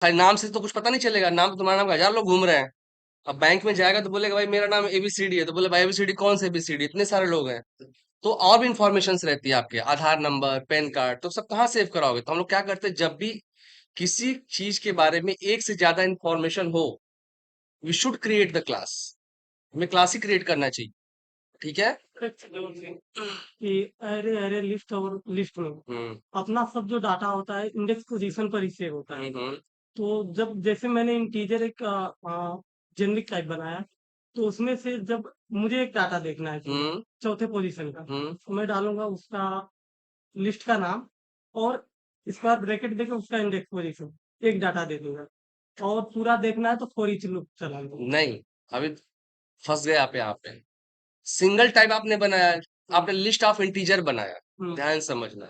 खाली नाम से तो कुछ पता नहीं चलेगा, नाम तो तुम्हारा नाम का 1000 लोग घूम रहे हैं। अब बैंक में जाएगा तो बोलेगा भाई मेरा नाम एबीसीडी है, तो बोले भाई एबीसीडी कौन सा एबीसीडी, इतने सारे लोग हैं। तो और भी इंफॉर्मेशन रहती है आपके, आधार नंबर, पैन कार्ड, तो सब कहाँ सेव कराओगे? तो हम लोग क्या करते हैं, जब भी किसी चीज के बारे में एक से ज्यादा इंफॉर्मेशन हो, we should create the class, हमें क्लास ही क्रिएट करना चाहिए। ठीक है। कि अरे अरे लिस्ट और लिस्ट में हम्म। अपना सब जो डाटा होता है इंडेक्स पोजीशन पर ही सेव होता है। हम्म। तो जब जैसे मैंने इंटीजर एक जेनरिक टाइप बनाया, तो उसमें से जब मुझे एक डाटा देखना है केवल हम्म। चौथे पोजीशन का, हम्म। तो मैं डालूंगा उसका लिस्ट का नाम और स्क्वायर ब्रैकेट देके उसका इंडेक्स पोजीशन, एक डाटा दे दूंगा। और पूरा देखना है तो फॉर ईच लूप चलाऊंगा। नहीं, अभी फंस गए आप यहाँ पे। सिंगल टाइप आपने बनाया है, आपने लिस्ट ऑफ इंटीजर बनाया, हम्म। ध्यान समझना।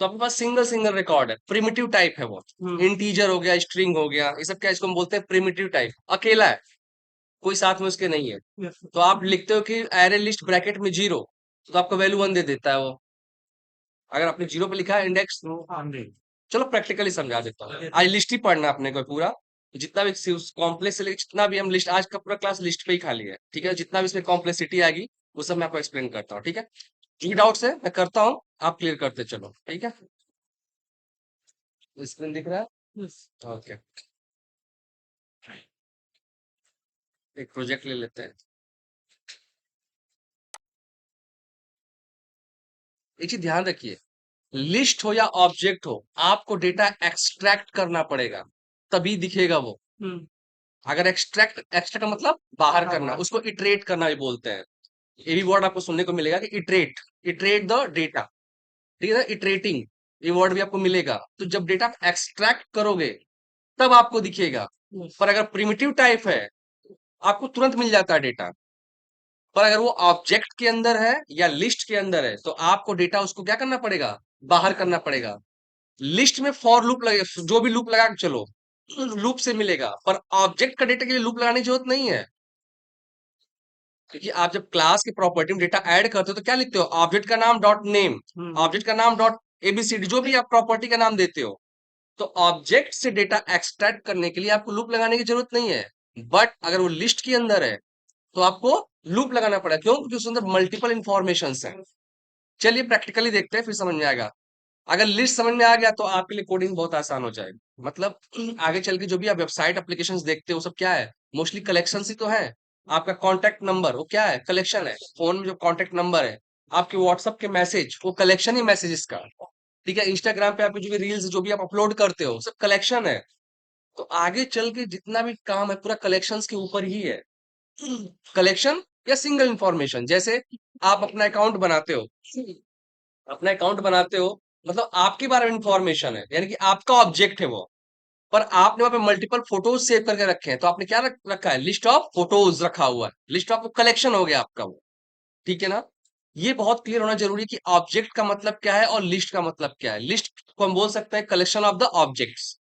तो आपके पास सिंगल सिंगल रिकॉर्ड है, प्रिमिटिव टाइप है वो। हम्म। इंटीजर हो गया, स्ट्रिंग हो गया, ये सब क्या, इसको हम बोलते हैं प्रिमिटिव टाइप, अकेला है, कोई साथ में उसके नहीं है। यस। तो आप लिखते हो कि एरे लिस्ट ब्रैकेट में 0, तो आपका वैल्यू 1 दे देता है वो। अगर आपने 0 पे लिखा है इंडेक्स, चलो प्रैक्टिकली समझा देता हूँ, आज लिस्ट ही पढ़ना है अपने को पूरा। जितना भी कॉम्प्लेक्स से लेके जितना भी हम लिस्ट, आज का पूरा क्लास लिस्ट पे ही खाली है, ठीक है। जितना भी इसमें कॉम्प्लेक्सिटी आएगी वो सब मैं आपको एक्सप्लेन करता हूँ, ठीक है। जो डाउट्स है मैं करता हूँ, आप क्लियर करते चलो, ठीक है। स्क्रीन दिख रहा यस। है? ओके। एक प्रोजेक्ट ले लेते हैं। एक चीज ध्यान रखिए, लिस्ट हो या ऑब्जेक्ट हो, आपको डेटा एक्सट्रैक्ट करना पड़ेगा, तभी दिखेगा वो। हम्म। अगर एक्सट्रैक्ट, एक्सट्रैक्ट का मतलब बाहर करना, उसको इटरेट करना भी बोलते हैं। ये भी वर्ड आपको सुनने को मिलेगा कि इटरेट, इटरेट द डेटा, ठीक है ना, इटरेटिंग, ये वर्ड भी आपको मिलेगा। तो जब डेटा आप एक्सट्रैक्ट करोगे तब आपको दिखेगा। यस। पर अगर प्रिमिटिव टाइप है, आपको तुरंत मिल जाता है डेटा। पर अगर वो ऑब्जेक्ट के अंदर है या लिस्ट के अंदर है, तो आपको डेटा उसको क्या करना पड़ेगा, बाहर करना पड़ेगा। लिस्ट में फॉर लूप लगे, जो भी लूप लगा के चलो, लूप से मिलेगा। पर ऑब्जेक्ट का डेटा के लिए लूप लगाने की जरूरत नहीं है, क्योंकि आप जब क्लास की प्रॉपर्टी में डेटा ऐड करते हो तो क्या लिखते हो, ऑब्जेक्ट का नाम डॉट नेम, ऑब्जेक्ट का नाम डॉट एबीसीडी, जो भी आप प्रॉपर्टी का नाम देते हो। तो ऑब्जेक्ट से डेटा एक्सट्रैक्ट करने के लिए आपको लूप लगाने की जरूरत नहीं है। बट अगर वो लिस्ट के अंदर है तो आपको लूप लगाना पड़ेगा, क्यों? क्योंकि उसके अंदर मल्टीपल इंफॉर्मेशन है। चलिए प्रैक्टिकली देखते हैं, फिर समझ में आएगा। अगर लिस्ट समझ में आ गया तो आपके लिए कोडिंग बहुत आसान हो जाएगा। मतलब आगे चल के जो भी आप वेबसाइट एप्लीकेशंस देखते हो, वो सब क्या है, मोस्टली कलेक्शन ही तो है। आपका कॉन्टैक्ट नंबर वो क्या है, कलेक्शन है। फोन में जो कॉन्टैक्ट नंबर है, आपके व्हाट्सएप के मैसेज, वो कलेक्शन ही मैसेजेस का, ठीक है। इंस्टाग्राम पे आपके जो भी रील्स जो भी आप अपलोड करते हो, सब कलेक्शन है। तो आगे चल के जितना भी काम है पूरा कलेक्शंस के ऊपर ही है। कलेक्शन या सिंगल इंफॉर्मेशन, जैसे आप अपना अकाउंट बनाते हो, अपना अकाउंट बनाते हो, मतलब आपके बारे में इंफॉर्मेशन है, यानी कि आपका ऑब्जेक्ट है वो। पर आपने वहां पे मल्टीपल फोटोज सेव करके रखे हैं, तो आपने क्या रखा है, लिस्ट ऑफ फोटोज रखा हुआ है, लिस्ट ऑफ कलेक्शन हो गया आपका वो, ठीक है ना। ये बहुत क्लियर होना जरूरी है कि ऑब्जेक्ट का मतलब क्या है और लिस्ट का मतलब क्या है। लिस्ट को हम बोल सकते हैं collection of the objects.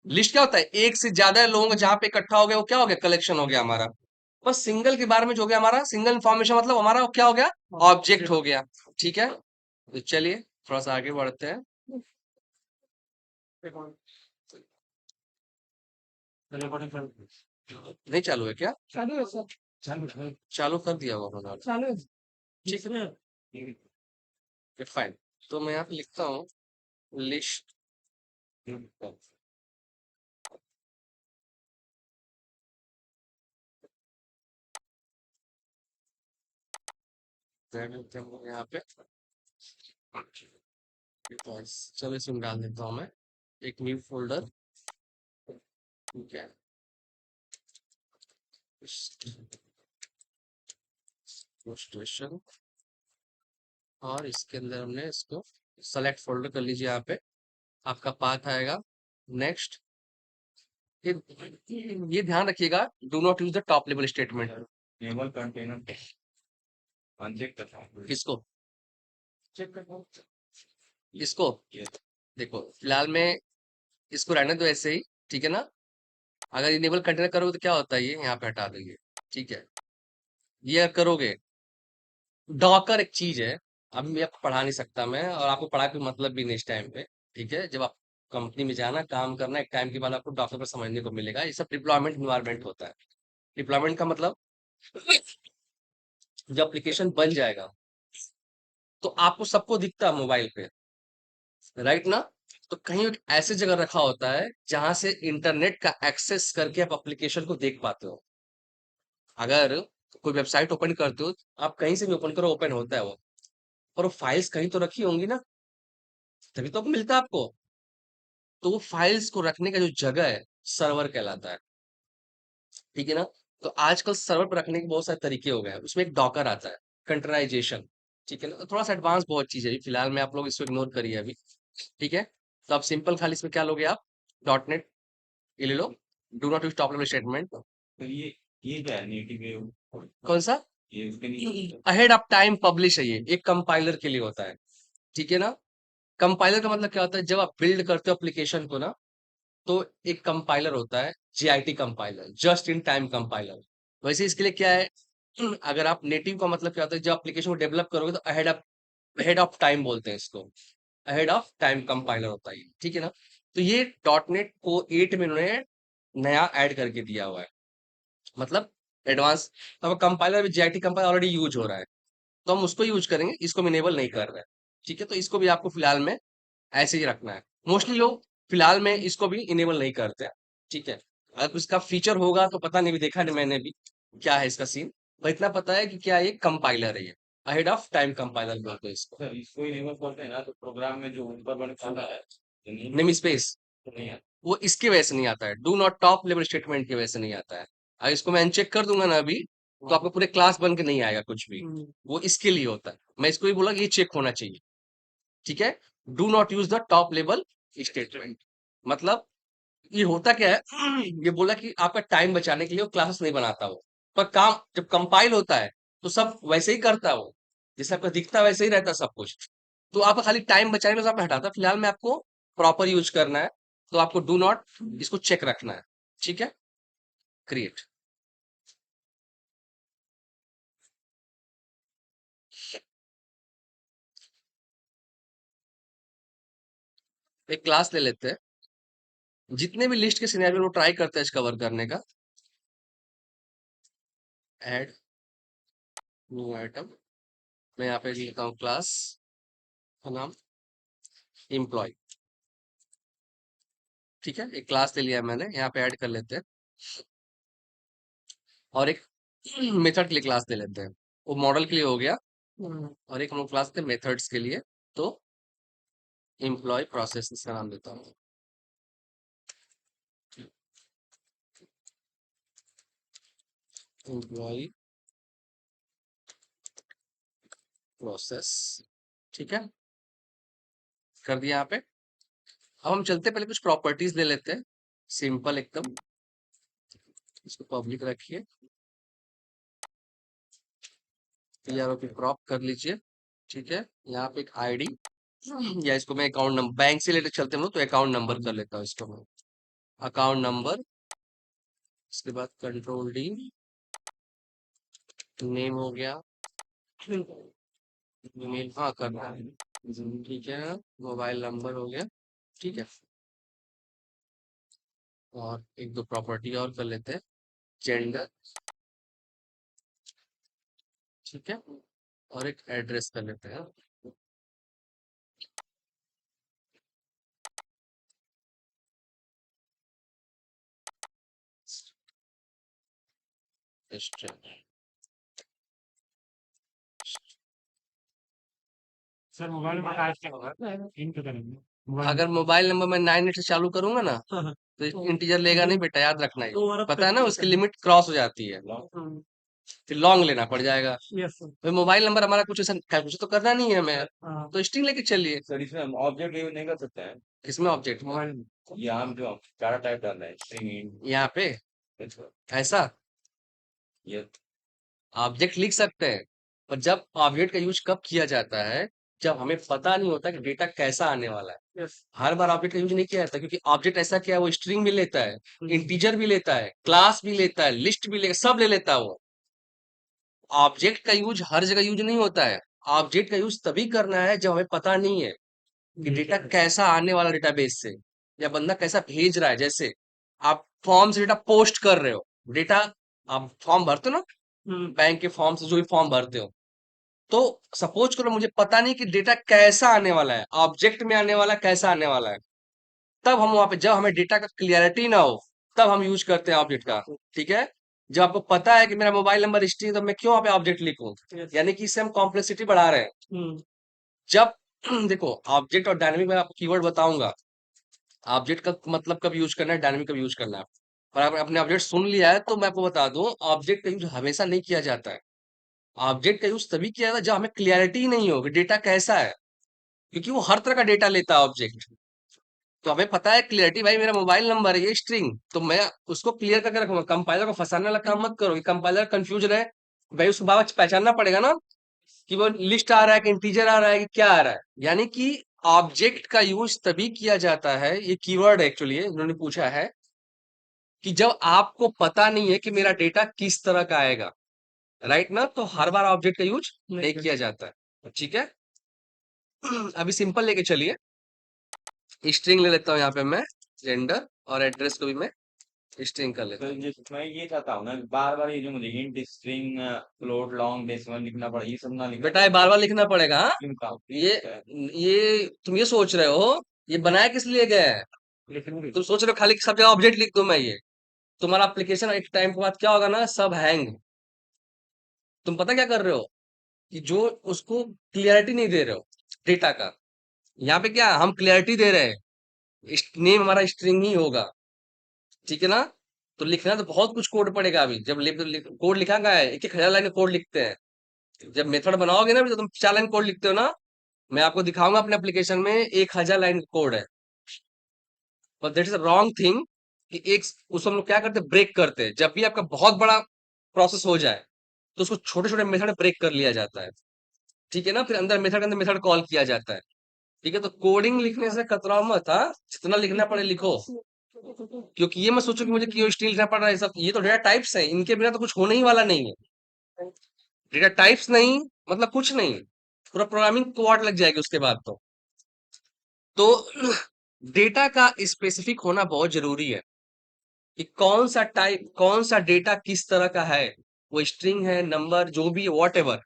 List क्या होता है, एक से ज्यादा लोगों का जहां पे इकट्ठा हो गया, वो क्या हो गया, कलेक्शन हो गया हमारा। बस सिंगल के बारे में जो हो गया हमारा, सिंगल इंफॉर्मेशन मतलब हमारा वो क्या हो गया, ऑब्जेक्ट हो गया, ठीक है। तो चलिए थोड़ा सा आगे बढ़ते हैं। नहीं चालू है क्या? चालू है सर। चालू कर दिया होगा उन्होंने। चालू है। ठीक इसमें है, फाइन। तो मैं यहाँ पे लिखता हूँ लिस्ट, यहाँ पे चलो इसमें डाल देता हूँ मैं एक न्यू फोल्डर, ठीक है। स्टेशन, और इसके अंदर हमने इसको सेलेक्ट फोल्डर कर लीजिए। यहाँ पे आपका पाथ आएगा, नेक्स्ट। ये ये ध्यान रखिएगा, do not use the top level statement. Table container uncheck करता हूँ किसको, चेक करता हूँ इसको। देखो फिलहाल में इसको रहने दो ऐसे ही, ठीक है ना। अगर इनेबल कंटेनर करोगे तो क्या होता है, ये यहाँ पे हटा देंगे, ठीक है। ये अगर करोगे, डॉकर एक चीज है, अभी मैं आपको पढ़ा नहीं सकता मैं, और आपको पढ़ा के मतलब भी नहीं इस टाइम पे, ठीक है। जब आप कंपनी में जाना, काम करना, एक टाइम के बाद आपको डॉक्यूमेंट समझने को मिलेगा। ये सब डिप्लॉयमेंट इन्वायरमेंट होता है। डिप्लॉयमेंट का मतलब जब एप्लीकेशन बन जाएगा तो आपको सबको दिखता है मोबाइल पे, राइट ना? तो कहीं एक ऐसे जगह रखा होता है जहां से इंटरनेट का एक्सेस करके आप एप्लीकेशन को देख पाते हो। अगर कोई वेबसाइट ओपन करते हो, आप कहीं से भी ओपन करो, ओपन होता है वो। और वो फाइल्स कहीं तो रखी होंगी ना, तभी तो मिलता है आपको। तो वो फाइल्स को रखने का जो जगह है, सर्वर कहलाता है। ठीक है ना? तो आजकल सर्वर पर रखने के बहुत सारे तरीके हो गए हैं। उसमें एक डॉकर आता है, कंटेनराइजेशन। ठीक है ना? तो थोड़ा सा एडवांस बहुत चीज है, फिलहाल में आप लोग इसको इग्नोर करिए अभी। ठीक है? तो आप सिंपल खाली इसमें क्या लोगे आप? डॉट नेट ये ले लो। Do not use top level statement. तो ये क्या है नेटिव वेव? कौन सा? ये उसके नीचे अहेड ऑफ टाइम पब्लिश है, ये एक कंपाइलर के लिए होता है। ठीक है ना? कंपाइलर का मतलब क्या होता है? जब आप बिल्ड करते हो एप्लीकेशन को ना, तो एक कंपाइलर होता है, GIT compiler, just in time compiler. वैसे इसके लिए क्या है? अगर आप नेटिव का मतलब क्या होता है, जब एप्लीकेशन को डेवलप करोगे तो अहेड ऑफ टाइम बोलते हैं इसको। अहेड ऑफ टाइम कंपाइलर होता है ये, ठीक है ना? तो ये डॉट नेट को 8 में उन्होंने नया ऐड करके दिया हुआ है, मतलब एडवांस। अब कंपाइलर में जीआईटी कंपाइलर ऑलरेडी यूज हो रहा है, तो हम उसको यूज करेंगे, इसको हम इनेबल नहीं कर रहे हैं। ठीक है? तो इसको भी आपको फिलहाल में ऐसे ही रखना है। मोस्टली लोग फिलहाल में इसको भी इनेबल नहीं करते हैं। ठीक है? अगर इसका फीचर होगा तो पता नहीं, भी देखा नहीं मैंने भी क्या है इसका सीन। पर इतना पता है कि क्या ये कंपाइलर है, ये अहेड ऑफ टाइम कंपाइलर बोलते हैं इसको। सर इसको ही नेम करते हैं ना, तो प्रोग्राम में जो ऊपर बन खाता है तो नेम स्पेस तो नहीं है। वो इसकी वजह से नहीं आता है, do not top level statement की वजह से नहीं आता है। अगर इसको मैं अनचेक कर दूंगा ना अभी, तो आपको पूरे क्लास बन के नहीं आएगा कुछ भी। वो इसके लिए होता है, मैं इसको ही बोला कि ये चेक होना चाहिए। ठीक है? Do not use the top level statement, मतलब ये होता क्या है? ये बोला कि आपका टाइम बचाने के लिए वो क्लासेस नहीं बनाता वो, पर काम जब कंपाइल होता है तो सब वैसे ही करता है वो, जैसे आपका दिखता है वैसे ही रहता है सब कुछ। तो आपका खाली टाइम बचाने के लिए आपने हटाता है। फिलहाल में आपको प्रॉपर यूज करना है, तो आपको डू नॉट इसको चेक रखना है। ठीक है? क्रिएट एक क्लास ले लेते हैं, जितने भी लिस्ट के सिनेरियो वो ट्राई करते हैं कवर करने का। ऐड न्यू आइटम, मैं यहाँ पे लिखता हूँ क्लास का नाम एम्प्लॉय। ठीक है? एक क्लास ले लिया मैंने, यहाँ पे ऐड कर लेते हैं। और एक मेथड के लिए क्लास ले लेते हैं। वो मॉडल के लिए हो गया, और एक हम लोग क्लास थे मेथड्स के लिए। तो एम्प्लॉय प्रोसेस इसका नाम देता हूँ। एम्प्लॉय प्रोसेस, ठीक है? कर दिया यहाँ पे। अब हम चलते पहले कुछ प्रॉपर्टीज ले लेते हैं, सिंपल एकदम। इसको पब्लिक रखिए, पीआरओ पे क्रॉप कर लीजिए। ठीक है? यहाँ पे एक आईडी, या इसको मैं अकाउंट नंबर, बैंक से लेकर चलते हैं हम लोग, तो अकाउंट नंबर कर लेता हूँ इसको मैं। अकाउंट नंबर, इसके बाद कंट्रोल डी, नेम हो गया, ईमेल हाँ करना है। ठीक है? मोबाइल नंबर हो गया। ठीक है? और एक दो प्रॉपर्टी और कर लेते हैं, जेंडर। ठीक है? और एक एड्रेस कर लेते हैं, स्ट्रिंग। सर मोबाइल में आज क्या होगा इन तो करेंगे मोबाइल अगर मोबाइल नंबर मैं 98 से चालू करूंगा ना, हाँ तो इंटीजर लेगा नहीं बेटा, याद रखना है। तो और अब पता है ना, तक उसकी लिमिट क्रॉस हो जाती है, फिर लॉन्ग लेना पड़ जाएगा। यस सर भाई मोबाइल नंबर हमारा कुछ ऐसा कैलकुलेशन तो करना नहीं है हमें, हाँ तो स्ट्रिंग लेके चलिए। सर इसमें हम ऑब्जेक्ट यूज नहीं कर सकते हैं। किसमें ऑब्जेक्ट? मोबाइल ये हम जो डाटा टाइप डालना है स्ट्रिंग इन यहाँ पे ऐसा ये ऑब्जेक्ट लिख सकते हैं, पर जब ऑब्जेक्ट का यूज कब किया जाता है? जब हमें पता नहीं होता कि डेटा कैसा आने वाला है। यस हर बार ऑब्जेक्ट का यूज नहीं किया जाता, क्योंकि ऑब्जेक्ट ऐसा क्या है, वो स्ट्रिंग भी लेता है, इंटीजर भी लेता है, क्लास भी लेता है, लिस्ट भी लेता है, सब ले लेता है वो। ऑब्जेक्ट का यूज हर जगह यूज नहीं होता है। ऑब्जेक्ट का यूज तभी करना है जब हमें पता नहीं है कि डेटा कैसा आने वाला डेटाबेस से। या बंदा कैसा भेज रहा है। जैसे आप फॉर्म से डेटा पोस्ट कर रहे हो, डेटा आप फॉर्म भरते हो ना, हम्म, बैंक के फॉर्म से जो भी फॉर्म भरते हो, तो सपोज करो मुझे पता नहीं कि डेटा कैसा आने वाला है, ऑब्जेक्ट में आने वाला है, कैसा आने वाला है। तब हम वहां पे, जब हमें डेटा का क्लियरिटी ना हो, तब हम यूज करते हैं ऑब्जेक्ट का। ठीक है, जब आपको पता है कि मेरा मोबाइल नंबर स्ट्रिंग, तो मैं क्यों वहां पे ऑब्जेक्ट लिखूं? yes, यानी कि इससे हम कॉम्प्लेक्सिटी बढ़ा रहे हैं। हम्म, जब देखो, ऑब्जेक्ट और डायनामिक में आपको कीवर्ड बताऊंगा। ऑब्जेक्ट का मतलब कब यूज करना है, डायनामिक कब यूज करना है। पर आपने अपने ऑब्जेक्ट सुन लिया है, तो मैं आपको बता दूं, ऑब्जेक्ट का यूज हमेशा नहीं किया जाता है। ऑब्जेक्ट का यूज तभी किया जाता है जब हमें क्लियरिटी नहीं हो कि डेटा कैसा है, क्योंकि वो हर तरह का डेटा लेता है ऑब्जेक्ट। तो हमें पता है क्लियरिटी, भाई मेरा मोबाइल नंबर है ये स्ट्रिंग, तो मैं उसको क्लियर करके रखूंगा। कंपाइलर को फंसाने वाला काम मत करो कि कंपाइलर कंफ्यूज रहे। भाई उसको बाद पहचानना पड़ेगा ना कि वो लिस्ट आ रहा है कि इंटीजर आ रहा है कि क्या आ रहा है। यानी कि ऑब्जेक्ट का यूज तभी किया जाता है, ये कीवर्ड एक्चुअली इन्होंने पूछा है, कि जब आपको पता नहीं है कि मेरा डेटा किस तरह का आएगा। राइट ना, तो हर बार ऑब्जेक्ट का यूज नहीं किया जाता है। ठीक है, अभी सिंपल लेके चलिए, स्ट्रिंग ले लेता हूँ यहाँ पे मैं, जेंडर और एड्रेस को भी मैं स्ट्रिंग कर लेता तो हूँ। मैं ये चाहता हूँ ना, बार बार ये जो मुझे hint, string, float, long, decimal लिखना पड़ा, ये सब ना लिखना बेटा ये बार बार लिखना पड़ेगा, हाँ? क्यों का ये ये तुम ये सोच रहे हो, ये बनाया किस लिए गया है? लिखूंगी। तुम सोच रहे हो खाली सब जगह ऑब्जेक्ट लिख दूं मैं ये? तुम्हारा एप्लीकेशन एक टाइम के बाद क्या होगा ना, सब हैंग। तुम पता क्या कर रहे हो, कि जो उसको क्लियरिटी नहीं दे रहे हो डेटा का। यहाँ पे क्या हम क्लियरिटी दे रहे हैं, नेम हमारा स्ट्रिंग ही होगा। ठीक है ना, तो लिखना तो बहुत कुछ कोड पड़ेगा। अभी जब कोड लिखा गया है, एक एक हजार लाइन कोड लिखते हैं। जब मेथड बनाओगे ना, तो तुम 4 लाइन कोड लिखते हो ना, मैं आपको दिखाऊंगा अपने एप्लीकेशन में 1,000 लाइन कोड है। पर दैट इज रॉन्ग थिंग, कि एक उसको हम लोग क्या करते हैं, ब्रेक करते हैं। जब भी आपका बहुत बड़ा प्रोसेस हो जाए, तो उसको छोटे छोटे मेथड ब्रेक कर लिया जाता है। ठीक है ना, फिर अंदर मेथड के अंदर मेथड कॉल किया जाता है। ठीक है, तो कोडिंग लिखने से कतराओ मत, हाँ, जितना लिखना पड़े लिखो। क्योंकि ये मत सोचो कि मुझे क्यों स्टील लिखना पड़ रहा है। सब ये तो डेटा टाइप्स है, इनके बिना तो कुछ होने ही वाला नहीं है। डेटा टाइप्स नहीं मतलब कुछ नहीं, पूरा प्रोग्रामिंग क्वाड लग जाएगी उसके बाद तो डेटा का स्पेसिफिक होना बहुत जरूरी है, कि कौन सा टाइप, कौन सा डेटा किस तरह का है। वो स्ट्रिंग है, नंबर, जो भी वॉट एवर,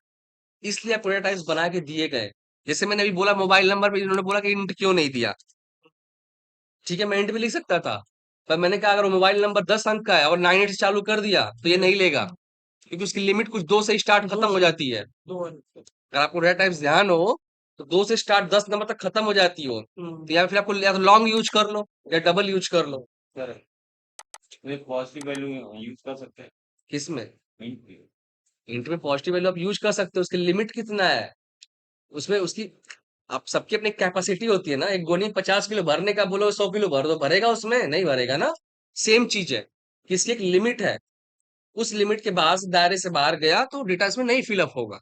इसलिए पूरे टाइप्स बना के दिए गए। जैसे मैंने अभी बोला मोबाइल नंबर पे इन्होंने बोला कि इंट क्यों नहीं दिया। ठीक है, मैं इंट भी लिख सकता था, पर मैंने कहा अगर मोबाइल नंबर 10 अंक का है और 98 से चालू कर दिया तो ये नहीं लेगा, क्योंकि उसकी लिमिट कुछ 2 से स्टार्ट खत्म हो जाती है। दो, अगर आपको डेटा टाइप्स ध्यान हो, तो 2 से स्टार्ट 10 नंबर तक खत्म हो जाती हो, हम्म, तो या फिर आपको या तो लॉन्ग यूज कर लो या डबल यूज कर लो। पॉजिटिव वैल्यू यूज कर सकते हैं किसमें? int पे। इंट में पॉजिटिव वैल्यू आप यूज कर सकते हो, उसकी लिमिट कितना है, उसमें उसकी, आप सबकी अपनी कैपेसिटी होती है ना। एक गोनी 50 किलो भरने का बोलो, 100 किलो भर दो, भरेगा उसमें? नहीं भरेगा ना। सेम चीज है कि इसकी एक लिमिट है, उस लिमिट के बाद दायरे से बाहर गया तो डेटा इसमें नहीं फिलअप होगा।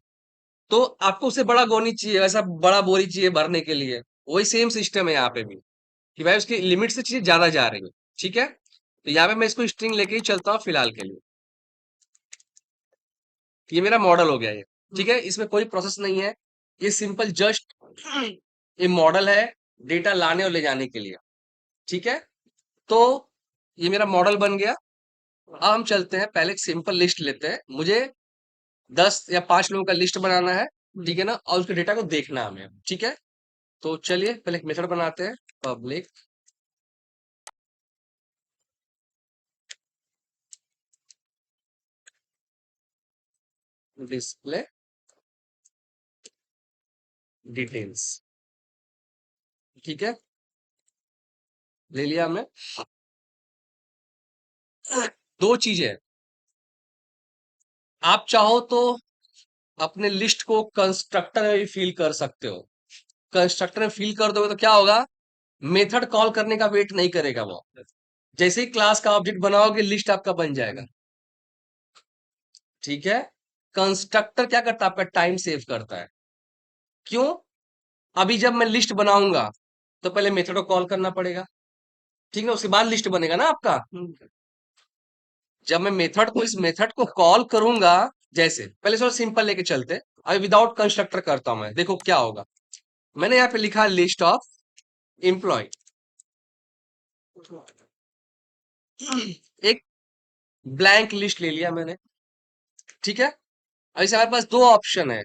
तो आपको उससे बड़ा गोनी चाहिए, वैसा बड़ा बोरी चाहिए भरने के लिए। वही सेम सिस्टम है यहाँ पे भी, कि भाई उसकी लिमिट से चीजें ज्यादा जा रही है। ठीक है, तो यहाँ पे मैं इसको स्ट्रिंग लेके ही चलता हूँ फिलहाल के लिए। ये मेरा मॉडल हो गया ये। ठीक है, इसमें कोई प्रोसेस नहीं है, ये सिंपल जस्ट ये मॉडल है डेटा लाने और ले जाने के लिए। ठीक है, तो ये मेरा मॉडल बन गया। अब हम चलते हैं, पहले एक सिंपल लिस्ट लेते हैं। मुझे 10 या 5 लोगों का लिस्ट बनाना है। ठीक है ना, और उसके डेटा को देखना है हमें। ठीक है, तो चलिए पहले एक मेथड बनाते हैं, पब्लिक डिस्प्ले डिटेल्स। ठीक है, ले लिया हमने। दो चीजें हैं, आप चाहो तो अपने लिस्ट को कंस्ट्रक्टर में भी फील कर सकते हो। कंस्ट्रक्टर में फील कर दोगे तो क्या होगा, मेथड कॉल करने का वेट नहीं करेगा वो। जैसे ही क्लास का ऑब्जेक्ट बनाओगे, लिस्ट आपका बन जाएगा। ठीक है, कंस्ट्रक्टर क्या करता है, आपका टाइम सेव करता है। क्यों? अभी जब मैं लिस्ट बनाऊंगा, तो पहले मेथड को कॉल करना पड़ेगा। ठीक है, उसके बाद लिस्ट बनेगा ना आपका। हम्म, जब मैं मेथड को, इस मेथड को कॉल करूंगा, जैसे पहले थोड़ा सिंपल लेके चलते, अभी विदाउट कंस्ट्रक्टर करता हूं मैं, देखो क्या होगा। मैंने यहाँ पे लिखा लिस्ट ऑफ एम्प्लॉय। एक ब्लैंक लिस्ट ले लिया मैंने, ठीक है। अब इसे हमारे पास दो ऑप्शन है,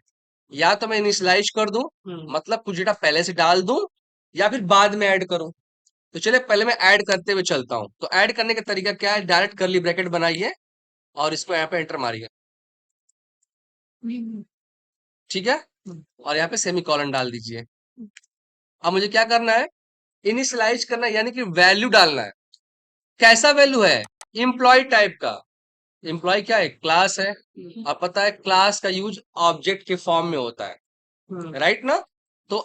या तो मैं इनिशियलाइज कर दूं, मतलब कुछ डेटा पहले से डाल दूं, या फिर बाद में ऐड करूं। तो चलिए पहले मैं ऐड करते हुए चलता हूं। तो ऐड करने का तरीका क्या है, डायरेक्ट कर्ली ब्रैकेट बनाइए और इसको यहाँ पे एंटर मारिए, ठीक है, और यहाँ पे सेमीकोलन डाल दीजिए। अब मुझे क्या करना है, इनिशियलाइज करना है, यानी कि वैल्यू डालना है। कैसा वैल्यू है, एम्प्लॉय टाइप का। एम्प्लॉय क्या है, क्लास है, और पता है क्लास का यूज ऑब्जेक्ट के फॉर्म में होता है, राइट ना। तो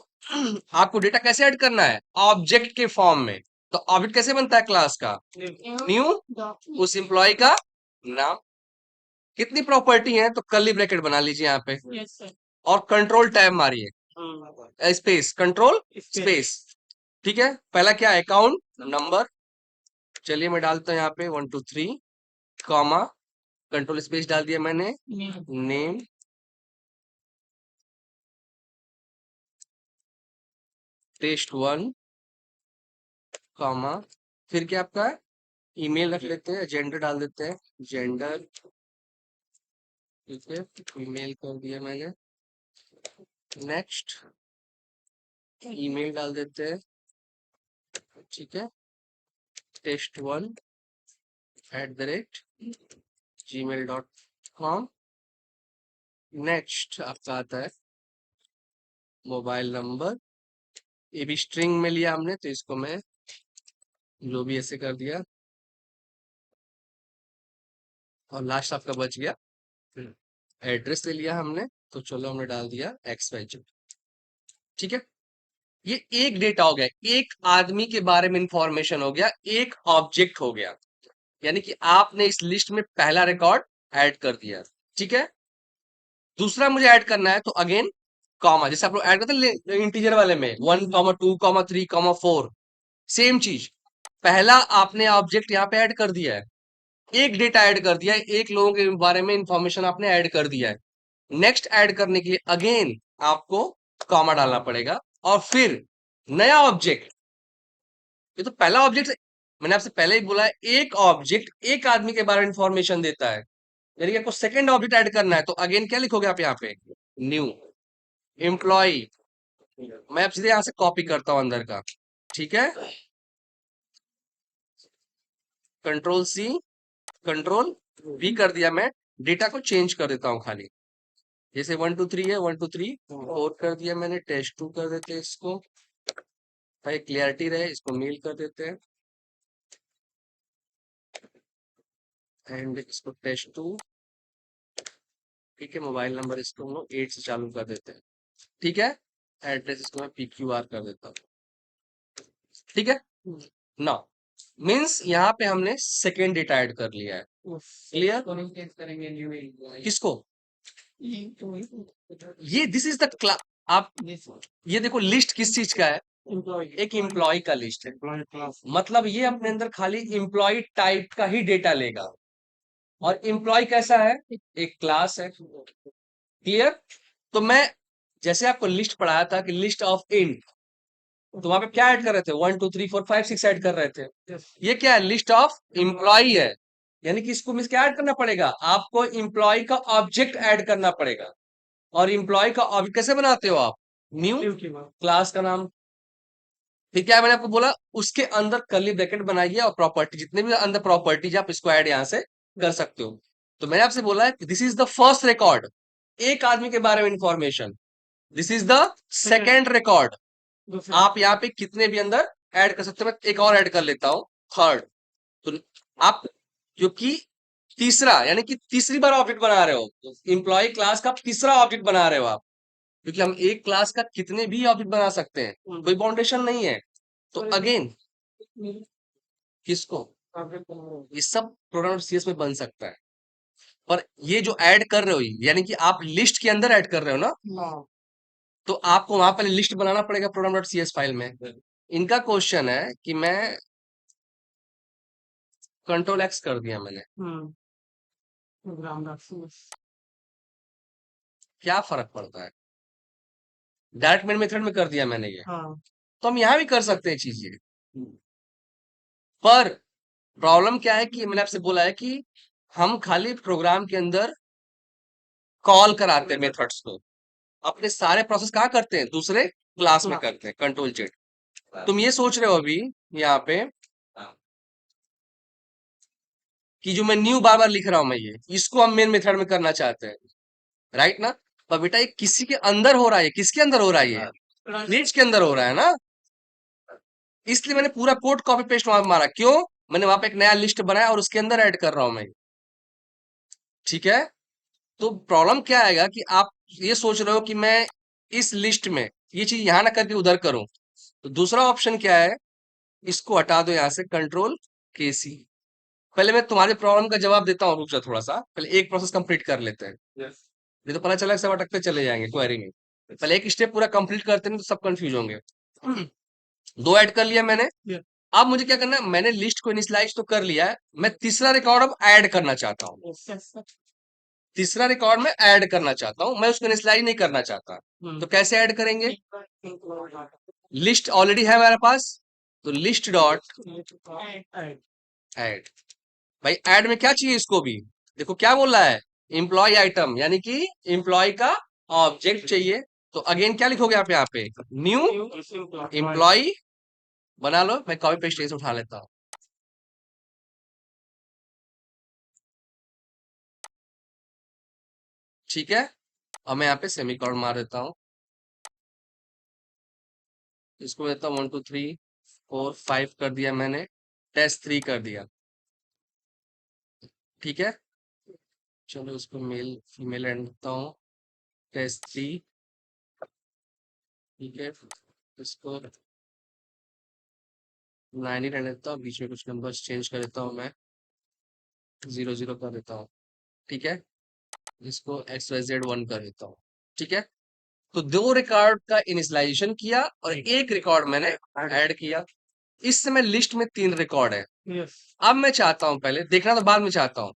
आपको डेटा कैसे ऐड करना है, ऑब्जेक्ट के फॉर्म में। तो ऑब्जेक्ट कैसे बनता है क्लास का, न्यू, उस एम्प्लॉय का नाम। कितनी प्रॉपर्टी है, तो कर्ली ब्रैकेट बना लीजिए यहाँ पे, और कंट्रोल टैब मारिए, स्पेस कंट्रोल स्पेस, ठीक है। पहला क्या है, अकाउंट नंबर, चलिए मैं डालता हूँ यहाँ पे 123, कॉमा, कंट्रोल स्पेस डाल दिया मैंने, नेम, test1, कॉमा, फिर क्या आपका ईमेल रख लेते हैं, जेंडर डाल देते हैं, जेंडर, ठीक है, ईमेल कर दिया मैंने। नेक्स्ट, ईमेल डाल देते हैं, ठीक है, test1@gmail.com। नेक्स्ट आपका आता है मोबाइल नंबर, ये भी स्ट्रिंग में लिया हमने, तो इसको मैं जो भी ऐसे कर दिया, और लास्ट आपका बच गया एड्रेस ले लिया हमने, तो चलो हमने डाल दिया XYZ, ठीक है। ये एक डेटा हो गया, एक आदमी के बारे में इंफॉर्मेशन हो गया, एक ऑब्जेक्ट हो गया, यानी कि आपने इस लिस्ट में पहला रिकॉर्ड ऐड कर दिया, ठीक है। दूसरा मुझे ऐड करना है, तो अगेन कॉमा, जैसे आप लोग ऐड करते हैं इंटीजर वाले में 1,2,3,4, सेम चीज, पहला आपने ऑब्जेक्ट यहाँ पे ऐड कर दिया है, एक डेटा ऐड कर दिया है, एक लोगों के बारे में इंफॉर्मेशन आपने ऐड कर दिया है। नेक्स्ट ऐड करने के लिए अगेन आपको कॉमा डालना पड़ेगा, और फिर नया ऑब्जेक्ट। ये तो पहला ऑब्जेक्ट, मैंने आपसे पहले ही बोला है, एक ऑब्जेक्ट एक आदमी के बारे में इंफॉर्मेशन देता है, यानी कि आपको सेकंड ऑब्जेक्ट ऐड करना है, तो अगेन क्या लिखोगे आप यहाँ पे, न्यू एम्प्लॉय। मैं अब सीधे यहां से कॉपी करता हूं अंदर का, ठीक है, कंट्रोल सी, कंट्रोल वी कर दिया। मैं डेटा को चेंज कर देता हूं खाली, जैसे 123 है, 123 4 कर दिया मैंने, test2 कर देते हैं इसको, ताकि क्लियरिटी रहे, इसको मेल कर देते हैं, एंड इसको test2, ठीक है। मोबाइल नंबर इसको हम लोग 8 से चालू कर देते हैं, ठीक है। एड्रेस इसको मैं PQR कर देता हूँ, ठीक है ना। मीन्स यहाँ पे हमने सेकेंड डेटा ऐड कर लिया है, क्लियर। किसको, ये दिस इज द क्लास। आप ये देखो लिस्ट किस चीज का है, एक एम्प्लॉय का लिस्ट है, मतलब ये अपने अंदर खाली एम्प्लॉय टाइप का ही डेटा लेगा, और एम्प्लॉय कैसा है, एक क्लास है, क्लियर। तो मैं जैसे आपको लिस्ट पढ़ाया था कि लिस्ट ऑफ इंट, तो वहां पे क्या ऐड कर रहे थे, 1 2 3 4 5 6 ऐड कर रहे थे, ये क्या है, लिस्ट ऑफ एम्प्लॉय है, यानी कि इसको मीन्स क्या ऐड करना पड़ेगा, आपको एम्प्लॉय का ऑब्जेक्ट ऐड करना पड़ेगा। और एम्प्लॉय का ऑब्जेक्ट कैसे बनाते हो आप, न्यू क्लास का नाम, फिर क्या है, मैंने आपको बोला उसके अंदर कर्ली ब्रैकेट बनाइए, और प्रॉपर्टी जितने भी अंदर प्रॉपर्टीज आप इसको ऐड यहां से कर सकते हो। तो मैंने आपसे बोला है this is the first record, एक आदमी के बारे में information, this is the second record, आप यहाँ पे कितने भी अंदर ऐड कर सकते हो। मैं एक और ऐड कर लेता हूँ, थर्ड। तो आप जो कि तीसरा, यानी कि तीसरी बार ऑब्जेक्ट बना रहे हो, एम्प्लॉय क्लास का तीसरा ऑब्जेक्ट बना रहे हो आप, क्योंकि हम एक क्लास का कितने भी ऑब्जेक्ट बना सकते हैं, कोई बाउंडेशन नहीं है। तो अगेन किसको, ये सब प्रोग्राम CS में बन सकता है, पर ये जो ऐड कर रहे हो, यानी कि आप लिस्ट के अंदर ऐड कर रहे हो ना, तो आपको वहां पर लिस्ट बनाना पड़ेगा program.cs फाइल में। इनका क्वेश्चन है कि मैं कंट्रोल X कर दिया मैंने, क्या फर्क पड़ता है, डायरेक्ट मेन मेथड में कर दिया मैंने ये, तो हम यहाँ भी कर सकते हैं चीज ये, पर प्रॉब्लम क्या है कि मैंने आपसे बोला है कि हम खाली प्रोग्राम के अंदर कॉल कराते हैं मेथड्स को, अपने सारे प्रोसेस कहाँ करते हैं, दूसरे क्लास में करते हैं, कंट्रोल जेड। तुम ये सोच रहे हो अभी यहाँ पे कि जो मैं न्यू बार बार लिख रहा हूं मैं ये, इसको हम मेन मेथड में करना चाहते हैं, राइट ना? पर बेटा ये किसी के अंदर हो रहा है, किसके अंदर हो रहा है, ये रीच के अंदर हो रहा है ना, इसलिए मैंने पूरा कोड कॉपी पेस्ट वहां पे मारा। क्यों? मैंने वहां पे एक नया लिस्ट बनाया और उसके अंदर ऐड कर रहा हूं मैं, ठीक है? तो प्रॉब्लम क्या आएगा कि आप ये सोच रहे हो कि मैं इस लिस्ट में ये चीज यहां ना करके उधर करूं, तो दूसरा ऑप्शन क्या है, इसको हटा दो यहां से, कंट्रोल के सी। पहले मैं तुम्हारे प्रॉब्लम का जवाब देता हूँ, रुक जा थोड़ा सा, पहले एक प्रोसेस कंप्लीट कर लेते हैं। नहीं तो पता चला सब अटकते चले जाएंगे क्वेरी में। पहले एक स्टेप पूरा कंप्लीट करते हैं, तो सब कंफ्यूज होंगे। दो ऐड कर लिया मैंने। Yeah. अब मुझे क्या करना है, मैंने लिस्ट को इनिशियलाइज तो कर लिया है, मैं तीसरा रिकॉर्ड अब ऐड करना चाहता हूँ। तीसरा रिकॉर्ड में ऐड करना चाहता हूँ, मैं उसको इनिशियलाइज नहीं करना चाहता। तो कैसे ऐड करेंगे? लिस्ट ऑलरेडी है मेरे पास, तो लिस्ट डॉट ऐड। भाई ऐड में क्या चाहिए इसको भी, देखो क्या बोल रहा है, एम्प्लॉय आइटम, यानी कि एम्प्लॉय का ऑब्जेक्ट चाहिए। तो अगेन क्या लिखोगे आप यहाँ पे, न्यू एम्प्लॉय बना लो। मैं कॉपी पेस्ट से उठा लेता हूँ, ठीक है? अब मैं यहाँ पे सेमीकोलन मार देता हूँ, इसको देता हूँ 1 2 3 4 5 कर दिया मैंने, टेस्ट 3 कर दिया, ठीक है? चलो इसको मेल फीमेल एंड देता हूँ, टेस्ट 3, ठीक है? इसको 9 ही रहने देता हूँ, बीच में कुछ नंबर्स चेंज कर देता हूँ मैं, 0 0 कर देता हूँ, ठीक है? इसको XYZ1 कर देता हूँ, ठीक है? तो दो रिकॉर्ड का इनिशियलाइजेशन किया और एक रिकॉर्ड मैंने ऐड किया। इस समय लिस्ट में 3 रिकॉर्ड है। Yes. अब मैं चाहता हूं, पहले देखना तो बाद में चाहता हूं,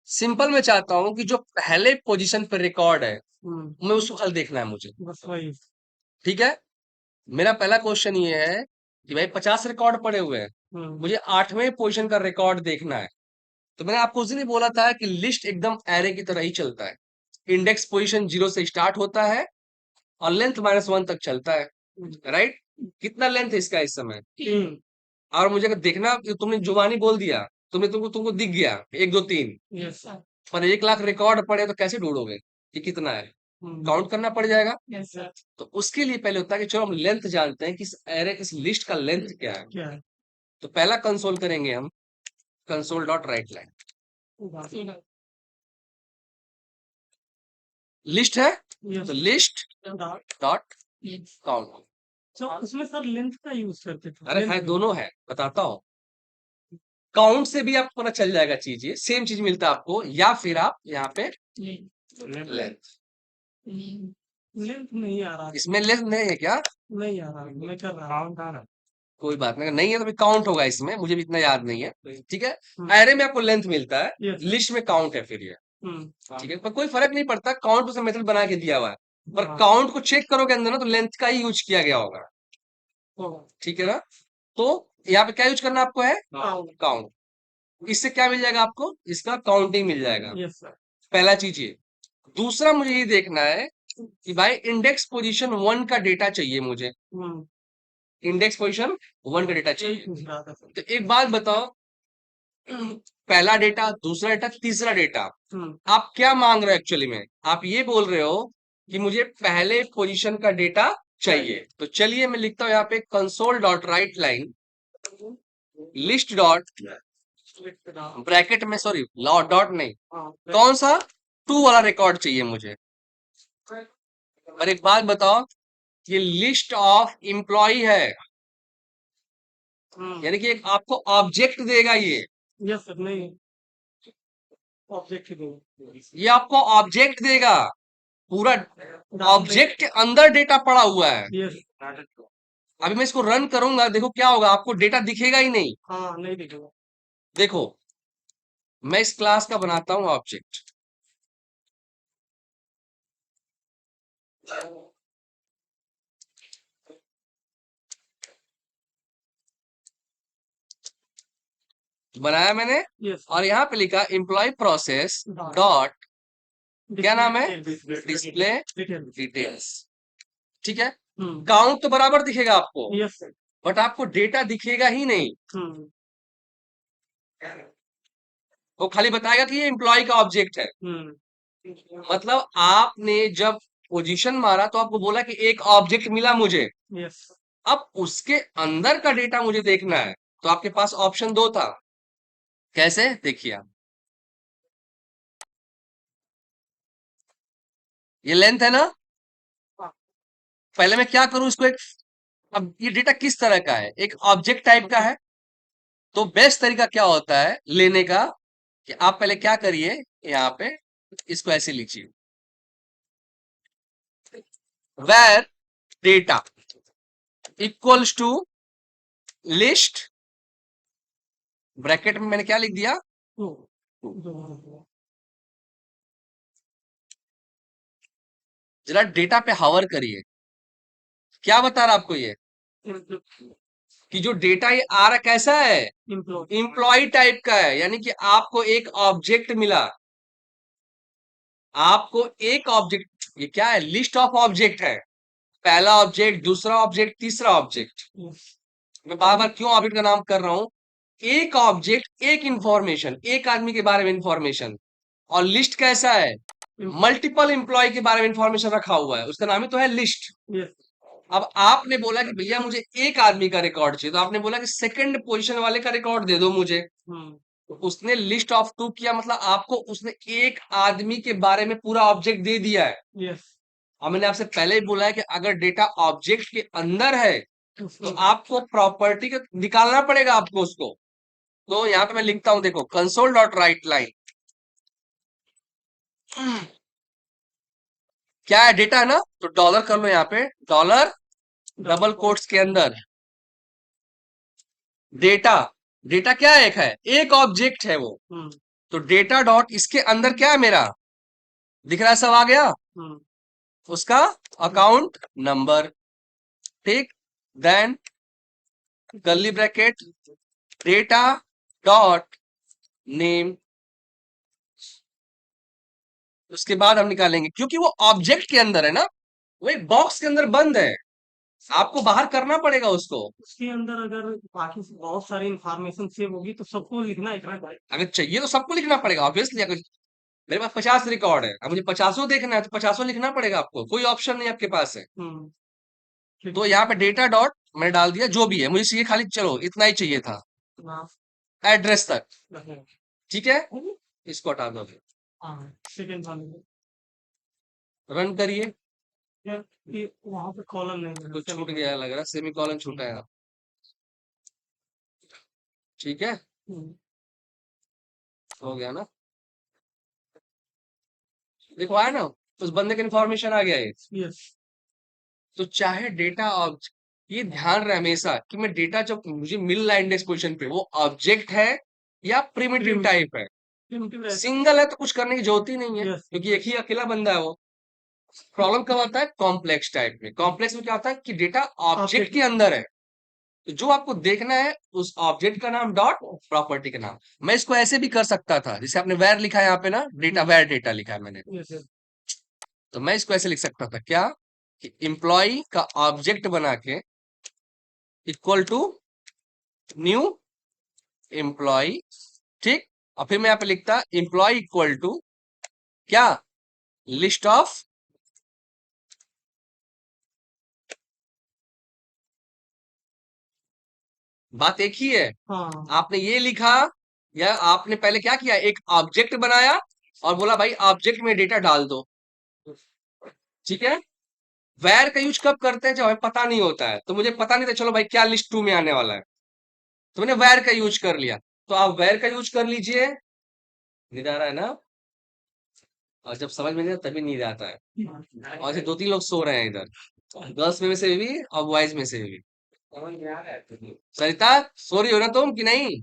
सिंपल मैं चाहता हूं कि जो पहले पोजीशन पर रिकॉर्ड है, मैं उसको हल देखना है मुझे, बस वही। ठीक है? मेरा पहला क्वेश्चन ये है कि भाई 50 रिकॉर्ड पड़े हुए हैं, मुझे 8वें पोजीशन का रिकॉर्ड देखना है। तो मैंने आपको उस दिन ही बोला था कि लिस्ट एकदम एरे की तरह ही चलता है, इंडेक्स पोजीशन 0 से स्टार्ट होता है और लेंथ -1 तक चलता है, राइट? कितना लेंथ है इसका इस समय? 3। और मुझे अगर देखना, तुमने जुबानी बोल दिया, तुमको तुमको दिख गया 1 2 3, Yes. पर 1 लाख रिकॉर्ड पड़े तो कैसे ढूंढोगे कि कितना है? काउंट करना पड़ जाएगा। Yes, sir. तो उसके लिए पहले होता है कि चलो हम लेंथ जानते हैं कि इस एरे इस लिस्ट का लेंथ क्या है। क्या है? तो पहला कंसोल करेंगे हम, console dot right line, list है Yes. तो लिस्ट Dot. Dot count. तो उसमें सर लेंथ का यूज करते थे। अरे है, Length दोनों है, बताता हूँ। काउंट से भी आपको पता चल जाएगा चीज, ये सेम चीज मिलता है आपको, या फिर आप यहाँ पे लेंथ, लेंथ नहीं आ रहा। इसमें लेंथ नहीं है क्या? नहीं आ रहा, मैं कर रहा हूँ। कोई बात नहीं, अगर नहीं है तो भी काउंट होगा इसमें, मुझे भी इतना याद नहीं है, ठीक है? हम्म। एरे में आपको लेंथ मिलता है, Yes. लिस्ट में काउंट है फिर ये, हम्म। ठीक है? पर कोई फर्क नहीं पड़ता, काउंट उसने मेथड बना के दिया हुआ है, पर हाँ। काउंट को चेक करोगे अंदर ना, तो लेंथ का ही यूज किया गया होगा, होगा। ठीक है ना? तो यहाँ पे क्या यूज करना आपको है, Count. काउंट। इससे क्या मिल जाएगा आपको, इसका काउंटिंग मिल जाएगा, Yes, sir. पहला चीज ये। दूसरा मुझे ये देखना है कि भाई इंडेक्स पोजीशन 1 का डेटा चाहिए मुझे, हम्म। इंडेक्स पोजीशन 1 का डेटा यही चाहिए। पूछ रहा था सर। तो एक बात बताओ, पहला डेटा, दूसरा डेटा, तीसरा डेटा, हम्म। आप क्या मांग रहे हो एक्चुअली में? आप ये बोल रहे हो कि मुझे पहले पोजीशन का डेटा चाहिए। तो चलिए मैं लिखता हूं यहाँ पे console dot right line, list dot bracket में, सॉरी डॉट नहीं, हाँ। कौन सा, 2 वाला रिकॉर्ड चाहिए मुझे। और एक बात बताओ, ये लिस्ट ऑफ एम्प्लॉय है, यानी कि एक आपको ऑब्जेक्ट देगा ये यस सर। नहीं, ऑब्जेक्ट ही दो। ये आपको ऑब्जेक्ट देगा, पूरा डाल ऑब्जेक्ट के अंदर डेटा पड़ा हुआ है। यस। अभी मैं इसको रन करूंगा, देखो क्या होगा, आपको डेटा दिखेगा ही नहीं। हाँ, नहीं दिखेगा। देखो मैं इस क्लास का बनाता हूं ऑब्जेक्ट, बनाया मैंने यस और यहाँ पे लिखा एम्प्लॉय प्रोसेस डॉट क्या नाम है डिस्प्ले डिटेल डिटेल्स। ठीक है, हम्म काउंट तो बराबर दिखेगा आपको यस बट आपको डेटा दिखेगा ही नहीं, हम्म वो खाली बताएगा कि ये एम्प्लॉय का ऑब्जेक्ट है। हम्म मतलब आपने जब पोजीशन मारा तो आपको बोला कि एक ऑब्जेक्ट मिला मुझे, यस अब उसके अंदर का डेटा मुझे देखना है तो आपके पास ऑप्शन 2 था। कैसे देखिए आप, ये लेंथ है ना, हाँ, पहले मैं क्या करूं इसको एक, अब ये डेटा किस तरह का है, एक ऑब्जेक्ट टाइप का है, तो बेस्ट तरीका क्या होता है लेने का कि आप पहले क्या करिए, यहाँ पे इसको ऐसे लिखिए, where data equals to list, bracket में मैंने क्या लिख दिया, तो जो जरा डेटा पे हावर करिए, क्या बता रहा आपको ये कि जो डेटा ये आ रहा कैसा है, इम्प्लॉय इंप्लॉय टाइप का है, यानी कि आपको एक ऑब्जेक्ट मिला, आपको एक ऑब्जेक्ट, ये क्या है लिस्ट ऑफ ऑब्जेक्ट है, पहला ऑब्जेक्ट दूसरा ऑब्जेक्ट तीसरा ऑब्जेक्ट, मैं बार बार क्यों ऑब्जेक्ट का नाम कर रहा हूं, एक ऑब्जेक्ट एक इंफॉर्मेशन, एक आदमी के बारे में इंफॉर्मेशन, और लिस्ट कैसा है मल्टीपल एम्प्लॉय के बारे में इंफॉर्मेशन रखा हुआ है, उसका नाम ही तो है लिस्ट। यस अब आपने बोला कि भैया मुझे एक आदमी का रिकॉर्ड चाहिए, तो आपने बोला कि सेकंड पोजीशन वाले का रिकॉर्ड दे दो मुझे, हम्म तो उसने लिस्ट ऑफ 2 किया, मतलब आपको उसने एक आदमी के बारे में पूरा ऑब्जेक्ट दे दिया है। यस और मैंने आपसे पहले ही बोला है कि अगर डेटा ऑब्जेक्ट के अंदर है तो उसको आपको प्रॉपर्टी का निकालना पड़ेगा आपको उसको। तो यहाँ पे मैं लिखता हूं देखो, कंसोल डॉट राइट लाइन, क्या है डेटा है ना, तो डॉलर कर लो यहाँ पे, डॉलर डबल कोट्स के अंदर डेटा, डेटा क्या एक ऑब्जेक्ट है वो, हम्म तो डेटा डॉट इसके अंदर क्या है मेरा, दिख रहा है सब आ गया, हम्म उसका अकाउंट नंबर, ठीक, then curly bracket data dot name, उसके बाद हम निकालेंगे क्योंकि वो ऑब्जेक्ट के अंदर है ना, वो एक बॉक्स के अंदर बंद है, आपको बाहर करना पड़ेगा उसको। उसके अंदर अगर बाकी से बहुत सारी इंफॉर्मेशन सेव होगी तो सबको लिखना है इतना अगर चाहिए तो सबको लिखना पड़ेगा ऑब्वियसली, अगर मेरे पास 50 रिकॉर्ड है, अब मुझे 50 देखना है तो 50 लिखना पड़ेगा आपको, कोई ऑप्शन नहीं आपके पास है। हम्म ठीक तो यहाँ पे डेटा डॉट मैंने डाल दिया, जो भी है मुझे चाहिए खाली, चलो इतना ही चाहिए था, हाँ एड्रेस तक, ठीक है, इसको हटा दो, हाँ सेकंड वाले रन करिए, यार ये वहां पे कॉलम नहीं है तो छूट गया लग रहा है, सेमी कॉलन छूटा है, ठीक है, हम्म, हो गया ना, देखो आया ना, उस बंदे का इन्फॉर्मेशन आ गया है। यस तो चाहे डेटा ऑब्जेक्ट, ये ध्यान रहे हमेशा कि मैं डेटा जब मुझे मिल रहा है इंडेक्स पोजीशन पे, वो ऑब्जेक्ट है या प्रिमिटिव टाइप है, प्रिमिटिव रहता सिंगल है तो कुछ करने की जरूरत ही नहीं है यस क्योंकि एक ही अकेला बंदा है वो। प्रॉब्लम कब आता है कॉम्प्लेक्स टाइप में, कॉम्प्लेक्स में क्या होता है कि डेटा ऑब्जेक्ट के अंदर है, तो जो आपको देखना है उस ऑब्जेक्ट का नाम डॉट प्रॉपर्टी का नाम, मैं इसको ऐसे भी कर सकता था, जैसे आपने वैर लिखा है यहाँ पे ना, डेटा वैर डेटा लिखा है मैंने, यस यस तो मैं इसको ऐसे लिख सकता था क्या कि एम्प्लॉय का ऑब्जेक्ट बना के इक्वल टू न्यू एम्प्लॉय, ठीक, और फिर मैं यहाँ पे लिखता एम्प्लॉय इक्वल टू क्या, लिस्ट ऑफ, बात एक ही है, हाँ आपने ये लिखा या आपने पहले क्या किया, एक ऑब्जेक्ट बनाया और बोला भाई ऑब्जेक्ट में डेटा डाल दो, ठीक है। वैर का यूज कब करते हैं जब हमें पता नहीं होता है, तो मुझे पता नहीं था चलो भाई क्या लिस्ट 2 में आने वाला है, तो मैंने वैर का यूज कर लिया, तो आप वैर का यूज कर लीजिए, नींद आ रहा है ना, और जब समझ में नहीं आता तभी नींद आता है, और ऐसे 2-3 लोग सो रहे हैं इधर, गर्ल्स में से भी और बॉयज में से भी। सरिता सो रही हो ना तुम कि नहीं,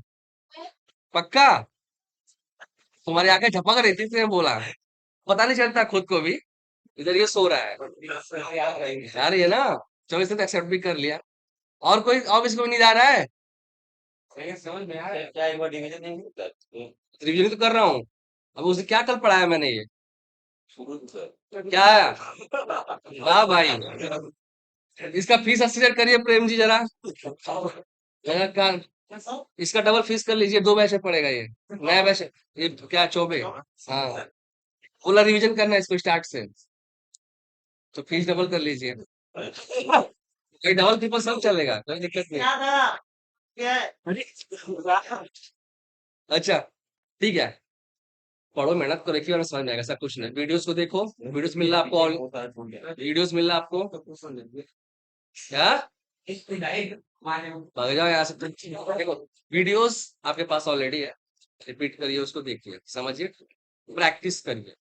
पक्का, तुम्हारी आंखें झपक रही थी इसलिए बोला, पता नहीं चलता खुद को भी, इधर ये सो रहा है यार, ये ना, चलो इसने तो एक्सेप्ट भी कर लिया, और कोई और किसी को नहीं जा रहा है, समझ में आया क्या एक बार डिवीजन नहीं होता रिवीजन तो कर रहा हूँ। अब उसे क्या कल पढ़ाया मैंने ये? क्या है? वाह भाई, इसका फीस 80,000 करिए प्रेम जी जरा। मेरा का इसका डबल फीस कर लीजिए, 2 बैच में पड़ेगा ये। नया बैच ये क्या चौबे? हाँ, पूरा रिवीजन करना है इसको स्टार्ट से, तो फीस डबल कर लीजिए। ये डबल ट्रिपल सब चलेगा, कोई दिक्कत नहीं। अच्छा, ठीक है, पढ़ो, मेहनत करो, एक ही बार में समझ में आएगा, सब कुछ नहीं। वीडियोस को देखो, वीडियोस मिल रहा है आपको, वीडियोस मिल रहा है आपको। क्या? भाग जाओ यहाँ से तुम। देखो, वीडियोस आपके पास ऑलरेडी है, रिपीट करिए उसको, देखिए, समझिए, प्रैक्टिस करिए,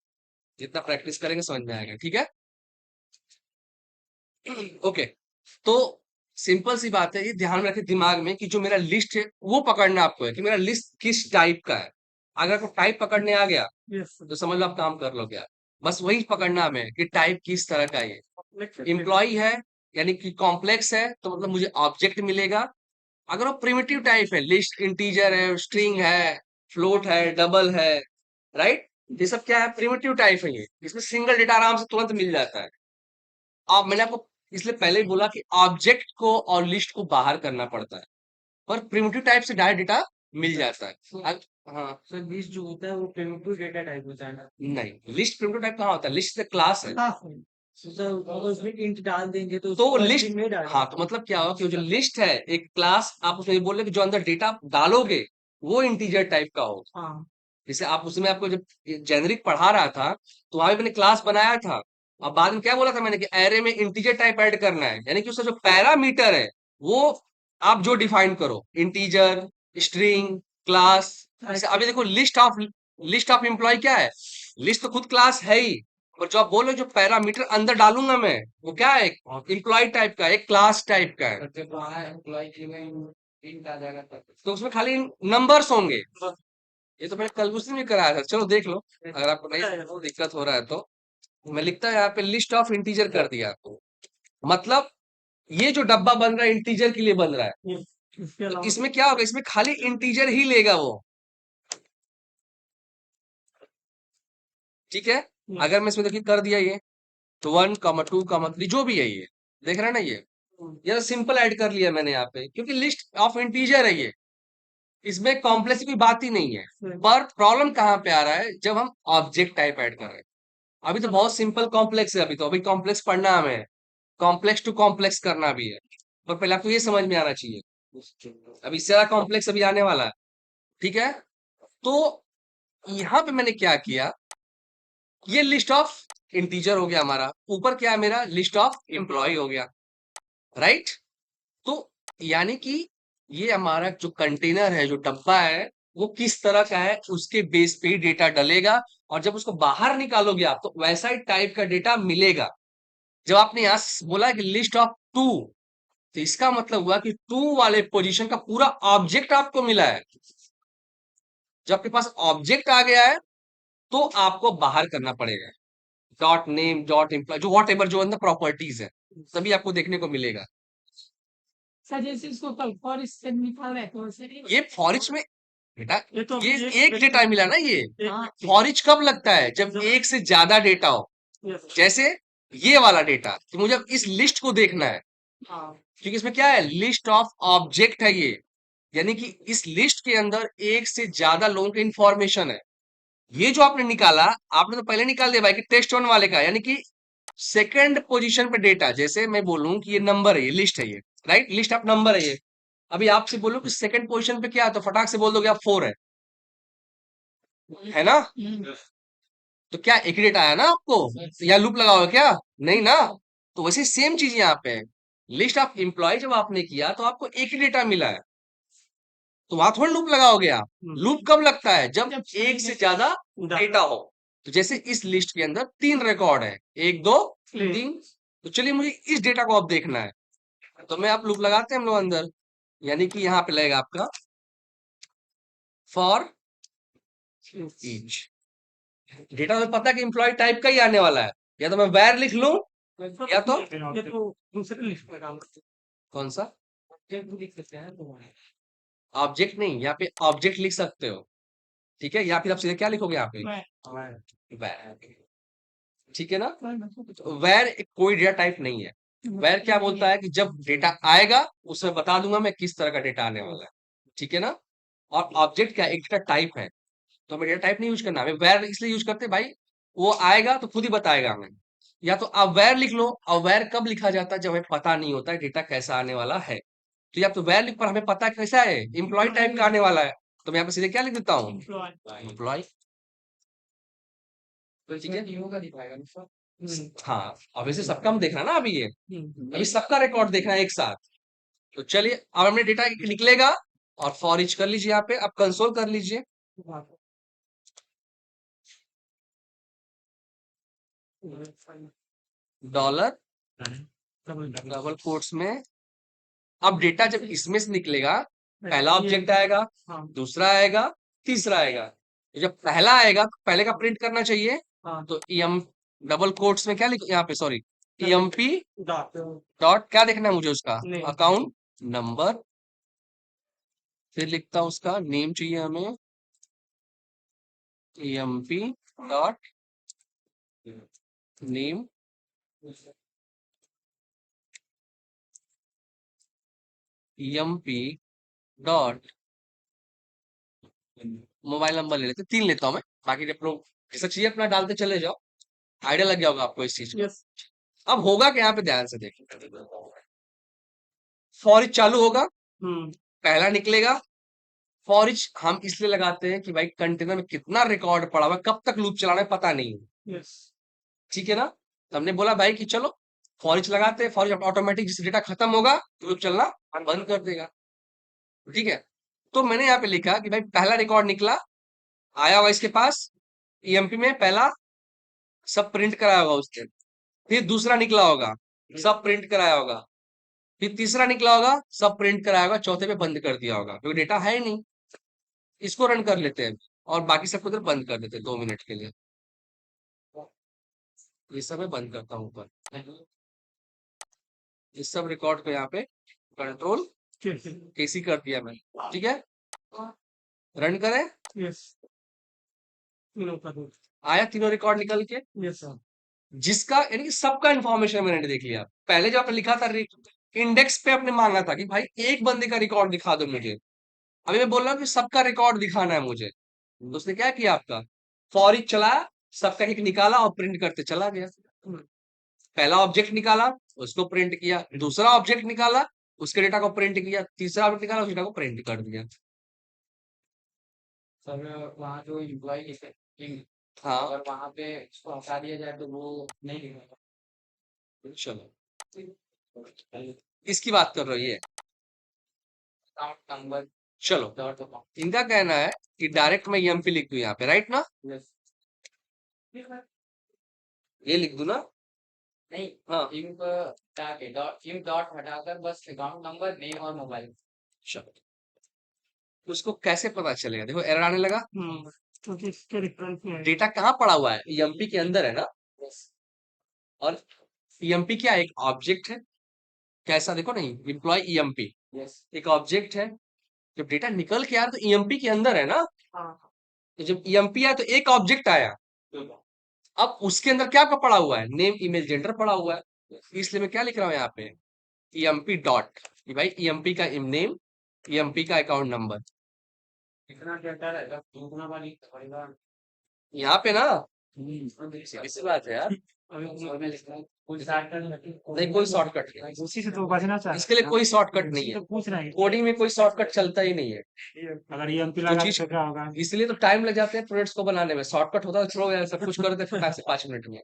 जितना प्रैक्टिस करेंगे समझ में आएगा, ठीक है? ओके, तो सिंपल सी बात है, ये ध्यान में रखें दिमाग में कि जो मेरा लिस्ट है वो पकड़ना आपको है कि मेरा लिस्ट किस टाइप का है। अगर आपको टाइप पकड़ने आ गया यस तो समझ लो आप काम कर लो क्या। बस वही पकड़ना हमें कि टाइप किस तरह का है। सर। एम्प्लॉय है यानी कि कॉम्प्लेक्स है, तो मतलब मुझे ऑब्जेक्ट मिलेगा। अगर वो प्रिमिटिव टाइप है, लिस्ट इंटीजर है, स्ट्रिंग है, फ्लोट है, डबल है, राइट, ये सब क्या है? प्रिमिटिव टाइप है। ये इसमें सिंगल डेटा आराम से तुरंत मिल जाता है। अब मैंने आपको इसलिए पहले ही बोला कि ऑब्जेक्ट को और लिस्ट को बाहर करना पड़ता है, पर प्रिमिटिव टाइप से डायरेक्ट डेटा मिल जाता है। हाँ, सर लिस्ट जो होता है वो प्रिमिटिव डेटा टाइप होता है ना नहीं, लिस्ट प्रिमिटिव टाइप कहाँ होता है? लिस्ट क्लास है। सर अगर उसमें इंट डाल देंगे तो तो उसको लिस्ट, string में डाल हाँ, तो मतलब क्या होगा कि वो जो लिस्ट है एक क्लास, आप उसमें ये बोल रहे कि जो अंदर डेटा डालोगे वो इंटीजर टाइप का होगा। हाँ जैसे आप उसमें, आपको जब जेनरिक पढ़ा रहा था तो वहां भी मैंने क्लास बनाया था। अब बाद में क्या बोला था मैंने कि एरे में इंटीजर टाइप ऐड करना है, यानी कि उसका जो पैरामीटर है वो आप जो डिफाइन करो, इंटीजर, स्ट्रिंग, क्लास। जैसे अभी देखो, लिस्ट ऑफ एम्प्लॉय क्या है? लिस्ट तो खुद क्लास है ही, और जो आप बोल रहे हो जो पैरामीटर अंदर डालूंगा मैं, वो क्या है? एम्प्लॉय टाइप का, एक क्लास टाइप का है। तो उसमें खाली नंबर्स होंगे। ये तो मैंने कल उस दिन भी कराया था, चलो देख लो, अगर आपको नहीं दिक्कत हो रहा है तो। मैं लिखता है यहाँ पे लिस्ट ऑफ इंटीजर कर दिया, मतलब ये जो डब्बा बन रहा है इंटीजर के लिए बन रहा है। इसके तो अलावा इसमें क्या होगा? इसमें खाली इंटीजर ही लेगा वो, ठीक है? अगर मैं इसमें देखिए कर दिया ये, तो 1, 2, 3 जो भी है ये, देख रहे हैं ना, ये सिंपल ऐड कर लिया मैंने यहाँ पे, क्योंकि लिस्ट ऑफ इंटीजर है ये, इसमें कॉम्प्लेक्स की बात ही नहीं है। पर प्रॉब्लम कहाँ पे आ रहा है? जब हम ऑब्जेक्ट टाइप ऐड कर रहे हैं। अभी तो बहुत सिंपल कॉम्प्लेक्स है, अभी कॉम्प्लेक्स पढ़ना हमें, कॉम्प्लेक्स टू कॉम्प्लेक्स करना भी है, पर पहले आपको ये समझ में आना चाहिए। अब इससे ज्यादा कॉम्प्लेक्स अभी आने वाला है, ठीक है? तो यहाँ पे मैंने क्या किया, ये लिस्ट ऑफ इंटीजर हो गया हमारा, ऊपर क्या है मेरा? लिस्ट ऑफ एम्प्लॉय हो गया, राइट? तो यानी कि ये हमारा जो कंटेनर है, जो डब्बा है, वो किस तरह का है उसके बेस पे ही डेटा डलेगा, और जब उसको बाहर निकालोगे आप तो वैसा ही टाइप का डेटा मिलेगा। जब आपने यहाँ बोला कि लिस्ट ऑफ 2, तो इसका मतलब हुआ कि 2 वाले पोजीशन का पूरा ऑब्जेक्ट आपको मिला है। जब आपके पास ऑब्जेक्ट आ गया है तो आपको बाहर करना पड़ेगा, डॉट नेम, डॉट एम्प्लॉय, जो वॉट एवर जो अंदर प्रॉपर्टीज है, तभी आपको देखने को मिलेगा। सर जैसे इसको कल फॉर इससे निकाल रहे तो ये फॉरिच में बेटा, ये तो ये एक एक डेटा मिला ना, ये एक फॉरिच कब लगता है? जब एक से ज्यादा डेटा हो, यस जैसे ये वाला डेटा, तो मुझे अब इस लिस्ट को देखना है, हाँ क्योंकि इसमें क्या है? लिस्ट ऑफ ऑब्जेक्ट है ये, यानी कि इस लिस्ट के अंदर एक से ज्यादा लोगों की इंफॉर्मेशन है। ये जो आपने निकाला, आपने तो पहले निकाल दिया भाई कि टेस्ट वन वाले का, यानी कि सेकंड पोजीशन पे डेटा। जैसे मैं बोलूं कि ये नंबर है, ये लिस्ट है, ये राइट, लिस्ट ऑफ नंबर है ये। अभी आपसे बोलूं कि सेकंड पोजीशन पे क्या है, तो फटाक से बोल दोगे आप 4 है ना? तो क्या एक ही डेटा आया ना आपको? तो यहाँ लूप लगाओगे क्या? नहीं ना। तो वैसे सेम चीज यहाँ पे है, लिस्ट ऑफ एम्प्लॉय जब आपने किया तो आपको एक ही डेटा मिला है, तो वहां थोड़ा लूप लगाओगे आप। लूप कब लगता है? जब एक से ज्यादा डेटा हो। तो जैसे इस लिस्ट के अंदर 3 रिकॉर्ड है, 1, 2, 3, तो चलिए मुझे इस डेटा को अब देखना है, तो मैं आप लूप लगाते हैं हम लोग अंदर, यानी कि यहाँ पे लगेगा आपका फॉर ईच डेटा। तो पता है कि एम्प्लॉय टाइप का ही आने वाला है, या तो मैं वैर लिख लूं, या तो ये तो दूसरे लिस्ट में काम करते कौन सा? लिख सकते हैं ऑब्जेक्ट नहीं, यहाँ पे ऑब्जेक्ट लिख सकते हो, ठीक है, या फिर आप सीधे क्या लिखोगे यहाँ पे, मैं वैर, ठीक है ना। तो वैर कोई डेटा टाइप नहीं है। वैर क्या बोलता है कि जब डेटा आएगा उसमें बता दूंगा मैं किस तरह का डेटा आने वाला है, ठीक है ना। और ऑब्जेक्ट क्या है? एक डेटा टाइप है, तो हमें डेटा टाइप नहीं यूज करना, हमें वैर इसलिए यूज करते हैं भाई, वो आएगा तो खुद ही बताएगा हमें। या तो अवेयर लिख लो, अवेयर कब लिखा जाता है, जब हमें पता नहीं होता है डेटा कैसा आने वाला है। तो या तो वैर लिख, पर हमें पता है कैसा है, एम्प्लॉय टाइप का आने वाला है, तो मैं यहाँ पे सीधे क्या लिख देता हूँ, एम्प्लॉय। एम्प्लॉय, तो ठीक है। इसमें टीमों का दिखाएगा ना सर। हाँ, अब इसे सबका हम देखना ना, अभी ये अभी सबका रिकॉर्ड देखना है एक साथ। तो चलिए, अब हमने डेटा निकलेगा, और फॉर ईच कर लीजिए, यहाँ पे अब कंसोल कर लीजिए, डॉलर डबल कोट्स में। अब डेटा जब इसमें से निकलेगा, पहला ऑब्जेक्ट आएगा, हाँ दूसरा आएगा, तीसरा आएगा। तो जब पहला आएगा तो पहले का प्रिंट करना चाहिए, हाँ तो ईएम डबल कोट्स में क्या लिख, यहाँ पे सॉरी, ईएमपी डॉट डॉट क्या देखना है मुझे, उसका नेम अकाउंट नंबर, फिर लिखता हूं उसका नेम चाहिए हमें, EMP dot name, EMP dot mobile number ले लेते, 3 लेता हूं मैं, बाकी अपना जैसा चाहिए अपना डालते चले जाओ, आइडिया लग गया होगा आपको इस चीज का। यस अब होगा कि यहाँ पे ध्यान से देखिए, फॉर ईच चालू होगा, पहला निकलेगा। फॉर ईच हम इसलिए लगाते हैं कि भाई कंटेनर में कितना रिकॉर्ड पड़ा हुआ है, कब तक लूप चलाना है पता नहीं है, यस ठीक है ना। तो हमने बोला भाई कि चलो फॉर ईच लगाते हैं, फॉर ईच ऑटोमेटिक जिस डेटा खत्म होगा लूप चलना बंद कर देगा, ठीक है। तो मैंने यहाँ पे लिखा कि भाई पहला रिकॉर्ड निकला, आया हुआ इसके पास, ईएमपी में पहला सब प्रिंट कराया होगा उसने, फिर दूसरा निकला होगा, सब प्रिंट कराया होगा, फिर तीसरा निकला होगा, सब प्रिंट कराया होगा, चौथे पे बंद कर दिया होगा, क्योंकि डेटा है ही नहीं। इसको रन कर लेते हैं, और बाकी सबको इधर बंद कर देते हैं 2 मिनट के लिए। ये सब मैं बंद करता हूँ ऊपर, इस सब रिकॉर्ड को यहाँ पे कंट्रोल केसी कर दिया मैंने, ठीक है। रन करें, यस तीनों का दो आया तीनों रिकॉर्ड निकल के, यस सर जिसका यानी कि सबका इन्फॉर्मेशन मैंने देख लिया। पहले जो आपने लिखा था इंडेक्स पे आपने मांगा था कि भाई एक बंदे का रिकॉर्ड दिखा दो मुझे, अभी मैं बोल रहा हूँ कि सबका रिकॉर्ड दिखाना है मुझे। तो उसने क्या किया, आपका फॉर ईच चलाया, सबका एक निकाला और प्रिंट करते चला गया। पहला ऑब्जेक्ट निकाला, उसको प्रिंट किया, दूसरा ऑब्जेक्ट निकाला, उसके डेटा को प्रिंट किया, तीसरा ऑब्जेक्ट निकाला, उस डेटा को प्रिंट कर दिया। सर वहाँ जो एम्प्लॉय लिखे हाँ अगर वहाँ पे उसको हटा दिया जाए तो वो नहीं लिखेगा। चलो, इसकी बात कर रही है, अकाउंट नंबर चलो। Dot account. इनका कहना है कि डायरेक्ट मैं ईएमपी लिख दूं यहाँ पे, राइट ना, यस ये लिख दूं ना। नहीं हाँ इंक हटा के डॉट इंक डॉट हटाकर बस अकाउंट नंबर नेम और मोबाइल। चलो, तो उसको कैसे पता चलेगा, देखो एरर आने लगा, क्योंकि इसके रेफरेंस में है डेटा कहाँ पड़ा हुआ है, ईएमपी के अंदर है ना। यस और ईएमपी क्या है, एक ऑब्जेक्ट है, कैसा देखो नहीं, एम्प्लॉय ईएमपी यस एक ऑब्जेक्ट है। जब डेटा निकल के आया तो ईएमपी के अंदर है ना, हाँ तो जब ईएमपी आया तो एक ऑब्जेक्ट आया, अब उसके अंदर क्या क्या पड़ा हुआ है, नेम ईमेल जेंडर पड़ा हुआ है, इसलिए मैं क्या लिख रहा हूँ यहाँ पे, ईएमपी डॉट, कि भाई ईएमपी का नेम, ईएमपी का अकाउंट नंबर, कितना डेटा रहेगा दूसरा वाली पड़ेगा। यहाँ पे ना सीधी बात है यार, अभी उसमें मैं लिख रहा हूँ कुछ शॉर्टकट नहीं कोई शॉर्टकट नहीं, उसी से तो बचना चाहिए इसके लिए कोई शॉर्टकट नहीं है, तो पूछ रहे हैं कोडिंग में कोई शॉर्टकट चलता ही नहीं है। अगर ईएमपी जो लगा चीज तो क्या होगा इसलिए तो टाइम लग जाते हैं प्रोजेक्ट्स को बनाने में, शॉर्टकट होता है थ्रो यार, सब कुछ कर देते हैं 5 मिनट में,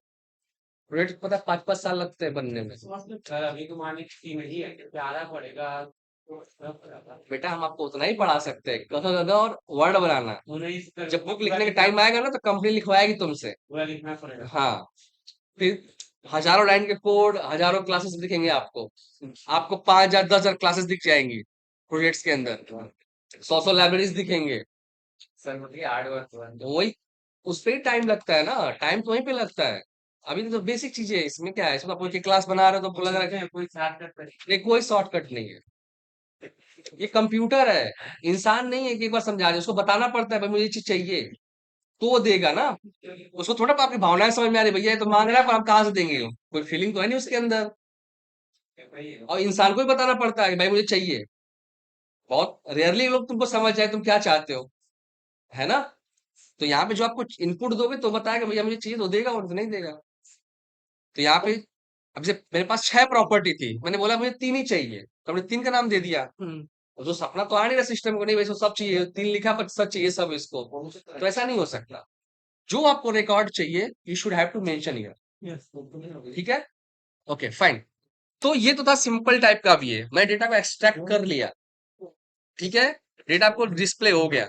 प्रोजेक्ट पता है 5-5 साल लगते हैं बनने में। सर अभी तो मान लीजिए में ही है ज्यादा पड़ेगा तो बेटा हम आपको उतना ही पढ़ा सकते हैं, ग और वर्ड बनाना, जब बुक लिखने का टाइम आएगा ना तो कंपनी लिखवाएगी तुमसे। पूरा लिखना पड़ेगा। हाँ, फिर हजारों लाइन के कोड, हजारों क्लासेस दिखेंगे आपको, आपको 5,000 10,000 क्लासेस दिख जाएंगी प्रोजेक्ट्स के अंदर, 100 लाइब्रेरीज दिखेंगे, सर मतलब हार्ड वर्क हुआ तो वही उस पे ही टाइम लगता है ना, टाइम तो वहीं पे लगता है। अभी तो बेसिक चीजें है, इसमें क्या है, इसमें आप कोई क्लास बना रहे हो तो बोला जा रहा है कोई शॉर्टकट नहीं, कोई शॉर्टकट नहीं है। ये कंप्यूटर है, इंसान नहीं है कि एक बार समझा दे, उसको बताना पड़ता है भाई मुझे ये चीज चाहिए तो वो देगा ना। उसको थोड़ा आपकी भावनाएं समझ में आ रही भैया ये तो मांग रहा है पर हम कहाँ से देंगे, कोई फीलिंग तो है नहीं उसके अंदर। और इंसान को भी बताना पड़ता है कि भाई मुझे चाहिए। बहुत रेयरली लोग तुमको समझ जाए तुम क्या चाहते हो, है ना। तो यहाँ पे जो आप कुछ इनपुट दोगे तो बताएगा भैया मुझे चाहिए तो देगा और तो नहीं देगा। तो यहाँ पे अब जैसे मेरे पास 6 प्रॉपर्टी थी, मैंने बोला मुझे 3 ही चाहिए तो हमने 3 का नाम दे दिया। और जो सपना तो आ नहीं रहा सिस्टम को, नहीं भाई इसको सब चाहिए, 3 लिखा पर सब चाहिए सब इसको, तो ऐसा नहीं हो सकता। जो आपको रिकॉर्ड चाहिए you should have to mention here. Yes ठीक है, ओके फाइन। तो ये तो था सिंपल टाइप का भी है, मैं डेटा को एक्सट्रैक्ट कर लिया, ठीक है, डेटा आपको डिस्प्ले हो गया।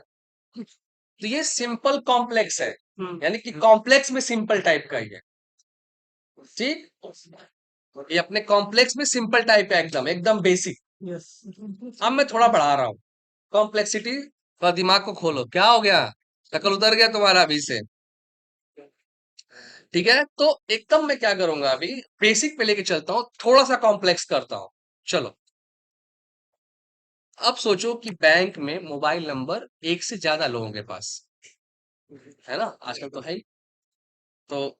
तो ये सिंपल कॉम्प्लेक्स है, यानी कि कॉम्प्लेक्स में सिंपल टाइप का ही है। ठीक, ये अपने कॉम्प्लेक्स में सिंपल टाइप है, एकदम एकदम बेसिक। यस अब मैं थोड़ा बढ़ा रहा हूँ कॉम्प्लेक्सिटी, थोड़ा दिमाग को खोलो, क्या हो गया, शक्ल उतर गया तुम्हारा अभी से। ठीक है, तो एकदम मैं क्या करूंगा अभी, बेसिक पे लेके चलता हूँ, थोड़ा सा कॉम्प्लेक्स करता हूँ। चलो, अब सोचो कि बैंक में मोबाइल नंबर एक से ज्यादा लोगों के पास है ना, आजकल तो है ही। तो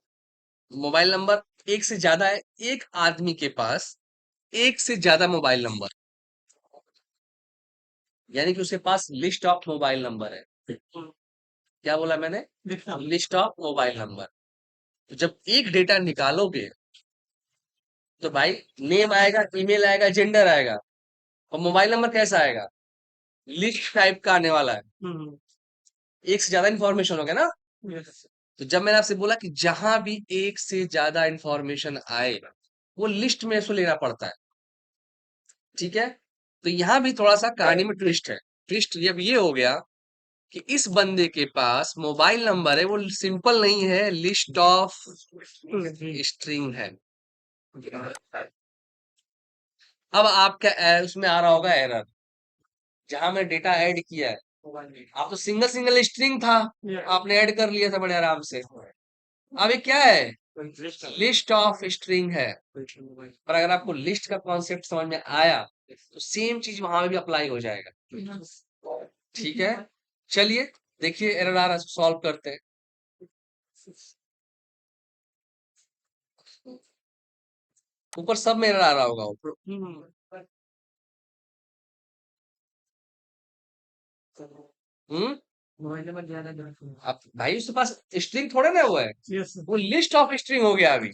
मोबाइल नंबर एक से ज्यादा है, एक आदमी के पास एक से ज्यादा मोबाइल नंबर, यानी कि उसके पास लिस्ट ऑफ मोबाइल नंबर है। क्या बोला मैंने, लिस्ट ऑफ मोबाइल नंबर। तो जब एक डेटा निकालोगे तो भाई नेम आएगा, ईमेल आएगा, जेंडर आएगा, और मोबाइल नंबर कैसा आएगा, लिस्ट टाइप का आने वाला है। एक से ज्यादा इंफॉर्मेशन हो गया ना। यस तो जब मैंने आपसे बोला कि जहां भी एक से ज्यादा इंफॉर्मेशन आए वो लिस्ट में उसको लेना पड़ता है, ठीक है। तो यहाँ भी थोड़ा सा कहानी में ट्विस्ट है। ट्विस्ट जब ये हो गया कि इस बंदे के पास मोबाइल नंबर है, वो सिंपल नहीं है, लिस्ट ऑफ स्ट्रिंग है। अब आपका उसमें आ रहा होगा एरर, जहां मैं डेटा ऐड किया है, आप तो सिंगल सिंगल स्ट्रिंग था, आपने ऐड कर लिया था बड़े आराम से। अब ये क्या है, लिस्ट ऑफ स्ट्रिंग है। पर अगर आपको लिस्ट का कॉन्सेप्ट समझ में आया तो सेम चीज वहां पे भी अप्लाई हो जाएगा। ठीक है, चलिए देखिए एरर आ रहा है, सॉल्व करते हैं। ऊपर सब में एरर आ रहा होगा ऊपर। हम्म, अब भाई उसके पास स्ट्रिंग थोड़े ना हुआ है, यस वो लिस्ट ऑफ स्ट्रिंग हो गया अभी।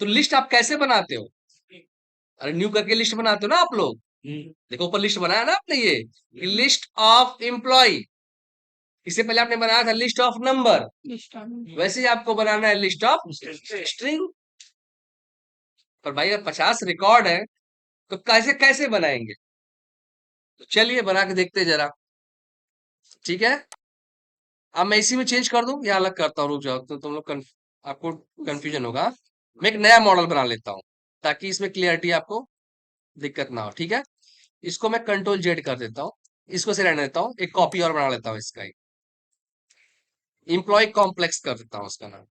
तो लिस्ट आप कैसे बनाते हो, अरे न्यू करके लिस्ट बनाते हो ना आप लोग। देखो ऊपर लिस्ट बनाया ना आपने, ये लिस्ट ऑफ एम्प्लॉय, इससे पहले आपने बनाया था लिस्ट ऑफ नंबर, वैसे ही आपको बनाना है लिस्ट ऑफ स्ट्रिंग। पर भाई अगर 50 रिकॉर्ड है तो कैसे कैसे बनाएंगे, तो चलिए बना के देखते हैं जरा। ठीक है, अब मैं इसी में चेंज कर दूं या अलग करता हूँ, रुक जाओ तो तुम लोग आपको कंफ्यूजन होगा। मैं एक नया मॉडल बना लेता हूँ ताकि इसमें क्लियरिटी आपको दिक्कत ना हो। ठीक है, इसको मैं कंट्रोल जेड कर देता हूँ, इसको से रहने देता हूँ, एक कॉपी और बना लेता हूँ इसका, इम्प्लॉय कॉम्प्लेक्स कर देता हूँ इसका नाम,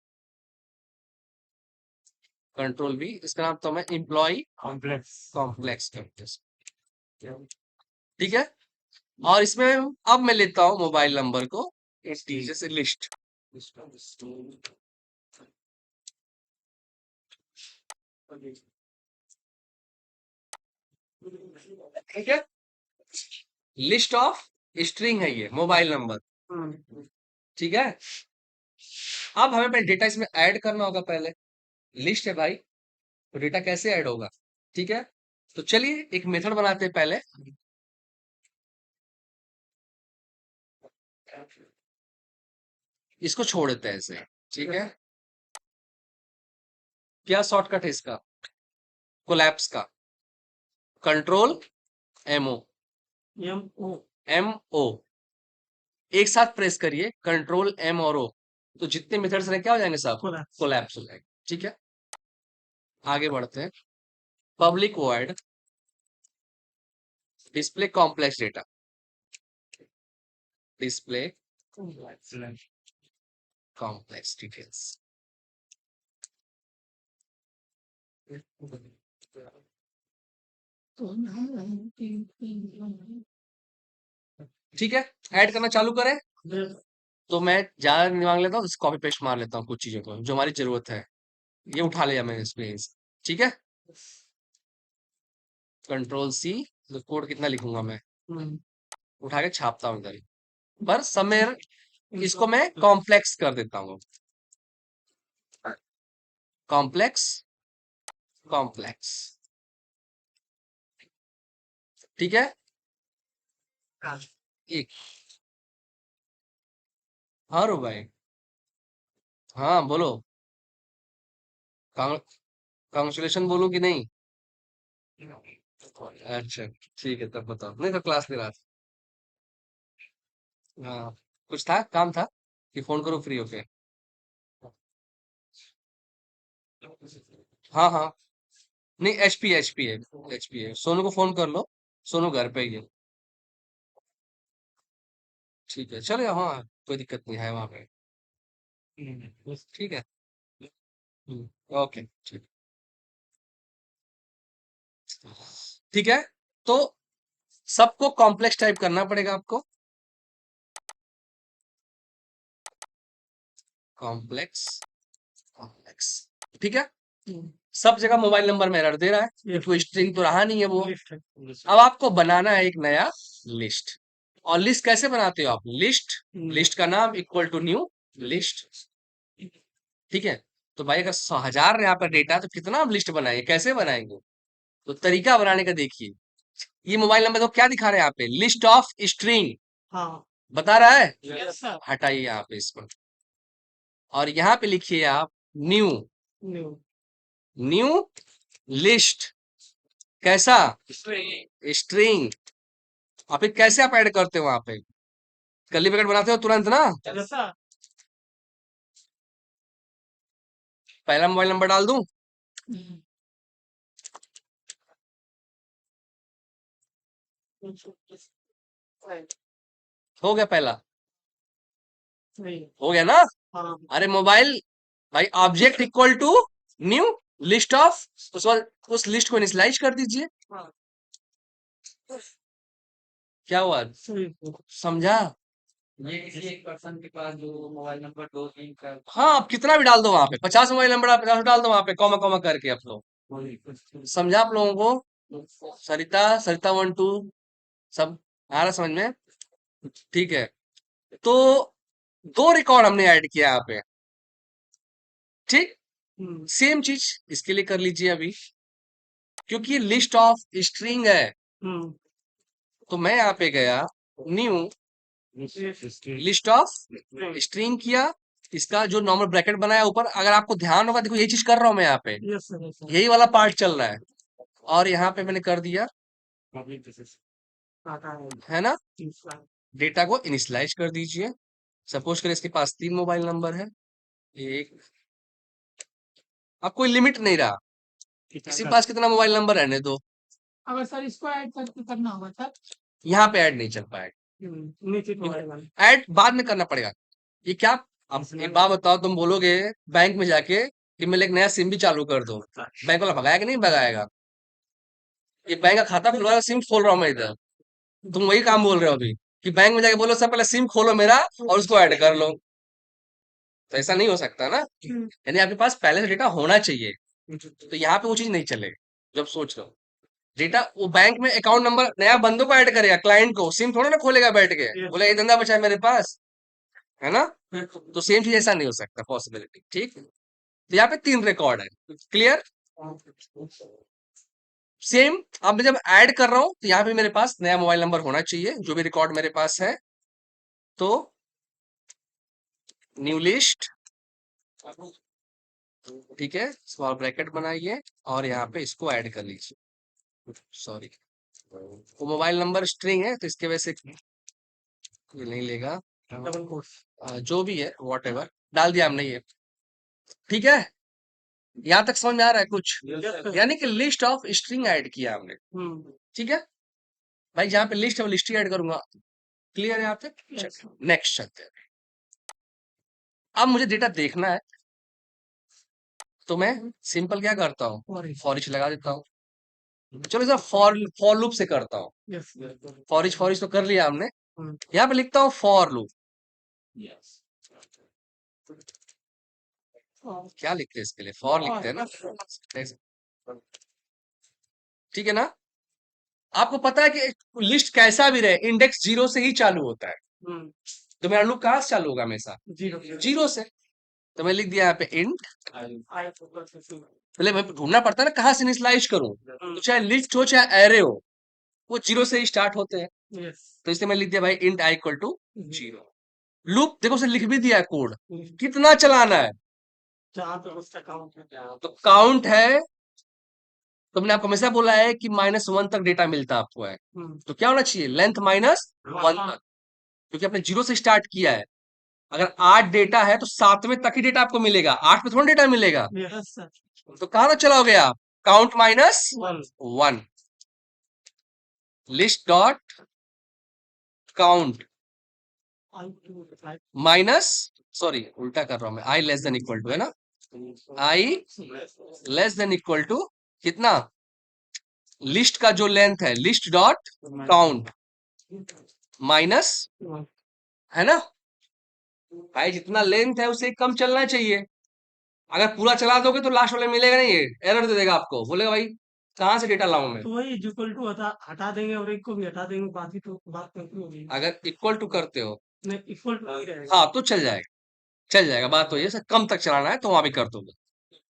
कंट्रोल भी, इसका नाम तो मैं इम्प्लॉय कॉम्प्लेक्स कर देता हूँ। ठीक है, और इसमें अब मैं लेता हूँ मोबाइल नंबर को जैसे लिस्ट, ठीक है, लिस्ट ऑफ स्ट्रिंग है ये मोबाइल नंबर। ठीक है, अब हमें पहले डेटा इसमें ऐड करना होगा, पहले लिस्ट है भाई तो डेटा कैसे ऐड होगा। ठीक है, तो चलिए एक मेथड बनाते हैं पहले। इसको छोड़ देते हैं ऐसे, ठीक है। क्या शॉर्टकट है इसका, कोलैप्स का, control MO, M O MO एक साथ प्रेस करिए, कंट्रोल एम और ओ, तो जितने मेथड्स हैं क्या हो जाएंगे, सब कोलैप्स कोलैप्स हो जाएंगे। ठीक है, आगे बढ़ते हैं। Public void display complex data, display complex details. ठीक है, ऐड करना चालू करें। Yes. तो मैं ज्यादा नहीं मांग लेता हूँ, कॉपी पेस्ट मार लेता हूँ कुछ चीजों को जो हमारी जरूरत है। ये उठा लिया मैंने स्पेस। ठीक है, कंट्रोल सी। तो कोड कितना लिखूंगा मैं, हम्म, उठा के छापता हूँ इधर। पर समय इसको मैं कॉम्प्लेक्स कर देता हूँ। Complex, complex. ठीक है, हाँ, एक। हाँ रो भाई, हाँ बोलो। कॉन्ग्रेचुलेशन बोलूं कि नहीं? अच्छा, ठीक है, तब बताओ। नहीं तो क्लास ले रहा था। हाँ, कुछ था, काम था कि फोन करो फ्री होके? हाँ हाँ, नहीं एचपी एचपी है, एचपी है। सोनू को फोन कर लो, सोनू घर पे ही है। ठीक है, चलो हाँ, कोई दिक्कत नहीं है वहां पे। ठीक है। ओके, ठीक। ठीक है, तो सबको कॉम्प्लेक्स टाइप करना पड़ेगा आपको। Complex, complex. ठीक है, हम्म, सब जगह मोबाइल नंबर में एरर दे रहा है Yes. क्योंकि स्ट्रिंग तो रहा नहीं है वो। लिस्ट है। अब आपको बनाना है एक नया लिस्ट। और लिस्ट कैसे बनाते हो आप? लिस्ट, लिस्ट का नाम इक्वल टू न्यू लिस्ट। ठीक है, तो भाई अगर 100,000 यहाँ पर डेटा, तो कितना हम लिस्ट बनाएंगे, कैसे बनाएंगे? तो तरीका बनाने का देखिए। ये मोबाइल नंबर तो क्या दिखा रहे हैं यहाँ पे? लिस्ट ऑफ स्ट्रिंग हाँ, बता रहा है। Yes sir. हटाइए यहाँ पे इसको, और यहाँ पे लिखिए आप न्यू, न्यू न्यू लिस्ट। कैसा? स्ट्रिंग। और फिर कैसे आप ऐड करते हो वहां पे? कर्ली ब्रैकेट बनाते हो तुरंत ना? Yes sir. पहला मोबाइल नंबर डाल दूं? हो गया पहला, नहीं, हो गया ना? हाँ, अरे मोबाइल, भाई object equal to new list of, उस बाद उस लिस्ट को इनिशियलाइज कर दीजिए। हाँ, क्या हुआ, सही। समझा? ये किसी एक पर्सन के पास जो मोबाइल नंबर 2 3 का हाँ, आप कितना भी डाल दो वहां पे, 50 मोबाइल नंबर आप 50 डाल दो वहां पे, कॉमा कॉमा करके। आप लोग समझा? आप लोगों को सरिता, सरिता 1 2 सब आ रहा समझ में? ठीक है, तो दो रिकॉर्ड हमने ऐड किया यहाँ पे। ठीक, हम्म, सेम चीज इसके लिए कर लीजिए अभी, क्योंकि ये लिस्ट ऑफ स्ट्रिंग है। हम्म, तो मैं यहाँ पे गया, न्यू लिस्ट ऑफ स्ट्रिंग किया, इसका जो नॉर्मल ब्रैकेट बनाया ऊपर, अगर आपको ध्यान होगा, देखो यही चीज कर रहा हूं मैं यहाँ पे, यस सर, यस सर। यही वाला पार्ट चल रहा है। और यहाँ पे मैंने कर दिया, आता है ना? है। डेटा को इनिशियलाइज कर दीजिए। सपोज करें इसके पास 3 मोबाइल नंबर है, एक। अब कोई लिमिट नहीं रहा, किसी के पास कितना मोबाइल नंबर रहने दो। अगर सर इसको ऐड करना होगा सर। यहाँ पे ऐड नहीं चल पाएगा, नीचे तो आएगा। ऐड बाद में करना पड़ेगा। ये क्या, अब एक बात बताओ, तुम बोलोगे बैंक में जाके कि मेरे लिए एक नया सिम भी चालू कर दो, बैंक वाला भगाएगा नहीं भगाएगा? ये बैंक का खाता खुलवा, सिम खोल रहा हूँ मैं इधर, तुम वही काम बोल रहे हो अभी, कि बैंक में जाके बोलो सर पहले सिम खोलो मेरा और उसको ऐड कर लो। तो ऐसा नहीं हो सकता ना, यानी आपके पास पहले से डेटा होना चाहिए। तो यहाँ पे वो चीज नहीं चलेगी। जब सोच रहे हो डेटा, वो बैंक में अकाउंट नंबर नया बंदों को ऐड करेगा, क्लाइंट को, सिम थोड़ा ना खोलेगा बैठ के, बोले ये धंधा बचा है मेरे पास, है ना? तो सेम चीज ऐसा नहीं हो सकता, पॉसिबिलिटी। ठीक, तो यहाँ पे 3 रिकॉर्ड है, क्लियर? सेम, अब मैं जब ऐड कर रहा हूं तो यहाँ पे मेरे पास नया मोबाइल नंबर होना चाहिए, जो भी रिकॉर्ड मेरे पास है। तो न्यू लिस्ट, ठीक है, स्मॉल ब्रैकेट बनाइए और यहाँ पे इसको ऐड कर लीजिए। सॉरी, वो मोबाइल नंबर स्ट्रिंग है तो इसके वजह से ये नहीं लेगा। Double quotes. जो भी है वॉट एवर, डाल दिया हमने ये। ठीक है, यहाँ तक समझ में आ रहा है कुछ? यानी कि लिस्ट ऑफ स्ट्रिंग ऐड किया हमने। ठीक है भाई, जहाँ पे लिस्ट है वो लिस्ट ही ऐड करूंगा। क्लियर है यहाँ तक? नेक्स्ट चलते हैं। अब मुझे डेटा देखना है, तो मैं सिंपल क्या करता हूँ, फॉर ईच लगा देता हूँ। चलो इसे फॉर लूप से करता हूँ। यस फॉरिच तो कर लिया हमने। हम्म, यहाँ पे लिखता हूँ फॉर लूप। क्या लिखते हैं इसके लिए? फॉर लिखते हैं ना। ठीक है ना। आपको पता है कि लिस्ट कैसा भी रहे, इंडेक्स 0 से ही चालू होता है। हम्म, तो मेरा लूप कहाँ से चालू होगा हमेशा? जीरो 0 से। तो मैं लिख दिया यहाँ पे इंट। आई फोकस इशू पहले मैं ढूंढना पड़ता है ना कहाँ से इनिशियलाइज करूं। तो चाहे लिस्ट हो चाहे एरे हो, वो 0 से ही स्टार्ट होते हैं। यस तो इसलिए मैं लिख दिया भाई int I equal to 0। Loop देखो उसे लिख भी दिया है कोड, कितना चलाना है। जहाँ पे उसका काउंट है तो काउंट है, तो मैंने आपको हमेशा बोला है कि -1 तक डेटा मिलता आपको है। तो क्या होना चाहिए? लेंथ -1 तक, क्योंकि आपने 0 से स्टार्ट किया है। अगर 8 डेटा है तो 7वें तक ही डेटा आपको मिलेगा, 8 पे थोड़ा डेटा मिलेगा। यस सर तो कहां तक चलाओगे आप? Count -1 list dot count minus, sorry उल्टा कर रहा हूं मैं, आई लेस देन इक्वल टू है ना, आई लेस देन इक्वल टू कितना? लिस्ट का जो लेंथ है, लिस्ट डॉट काउंट माइनस, है ना भाई, जितना लेंथ है उससे कम चलना चाहिए। अगर पूरा चला दोगे तो लास्ट वाले में मिलेगा नहीं, एरर दे देगा आपको, बोलेगा भाई कहां से डेटा लाऊं मैं। तो वही इक्वल टू हटा देंगे और एक को भी हटा देंगे, बाकी तो बात करनी होगी। अगर इक्वल टू करते हो नहीं इक्वल टू ही रहेगा। हाँ तो चल जाएगा, चल जाएगा। बात तो ये सर कम तक चलाना है तो वहां भी कर दूंगा।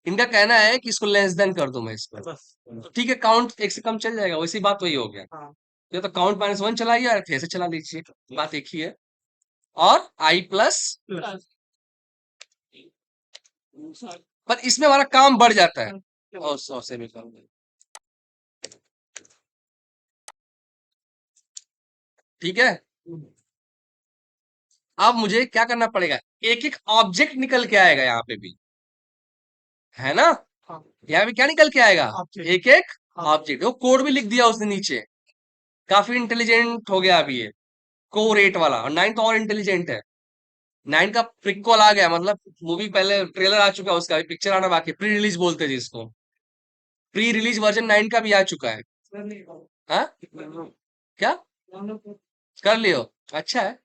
इनका कहना है कि इसको लेस देन कर दूं मैं इसको, बस तो ठीक है काउंट 1 से कम चल जाएगा, वैसी बात वही हो गया। हाँ ये तो काउंट -1 चलाइए और फिर से चला लीजिए, बात एक ही है। और आई प्लस, प्लस पर इसमें हमारा काम बढ़ जाता है। और 100 से भी कम। ठीक है, अब मुझे क्या करना पड़ेगा? एक एक ऑब्जेक्ट निकल के आएगा यहाँ पे भी, है ना। हाँ यहाँ पे क्या निकल के आएगा? ऑब्जेक्ट एक एक ऑब्जेक्ट। वो कोड भी लिख दिया उसने नीचे, काफी इंटेलिजेंट हो गया अभी ये कोर 8 वाला। और 9 तो और इंटेलिजेंट है। 9 का प्रीक्वल आ गया, मतलब मूवी पहले ट्रेलर आ चुका है उसका, पिक्चर आना बाकी, प्री रिलीज बोलते हैं जिसको। प्री रिलीज वर्जन 9 का भी आ चुका है। हाँ क्या कर लियो? अच्छा है,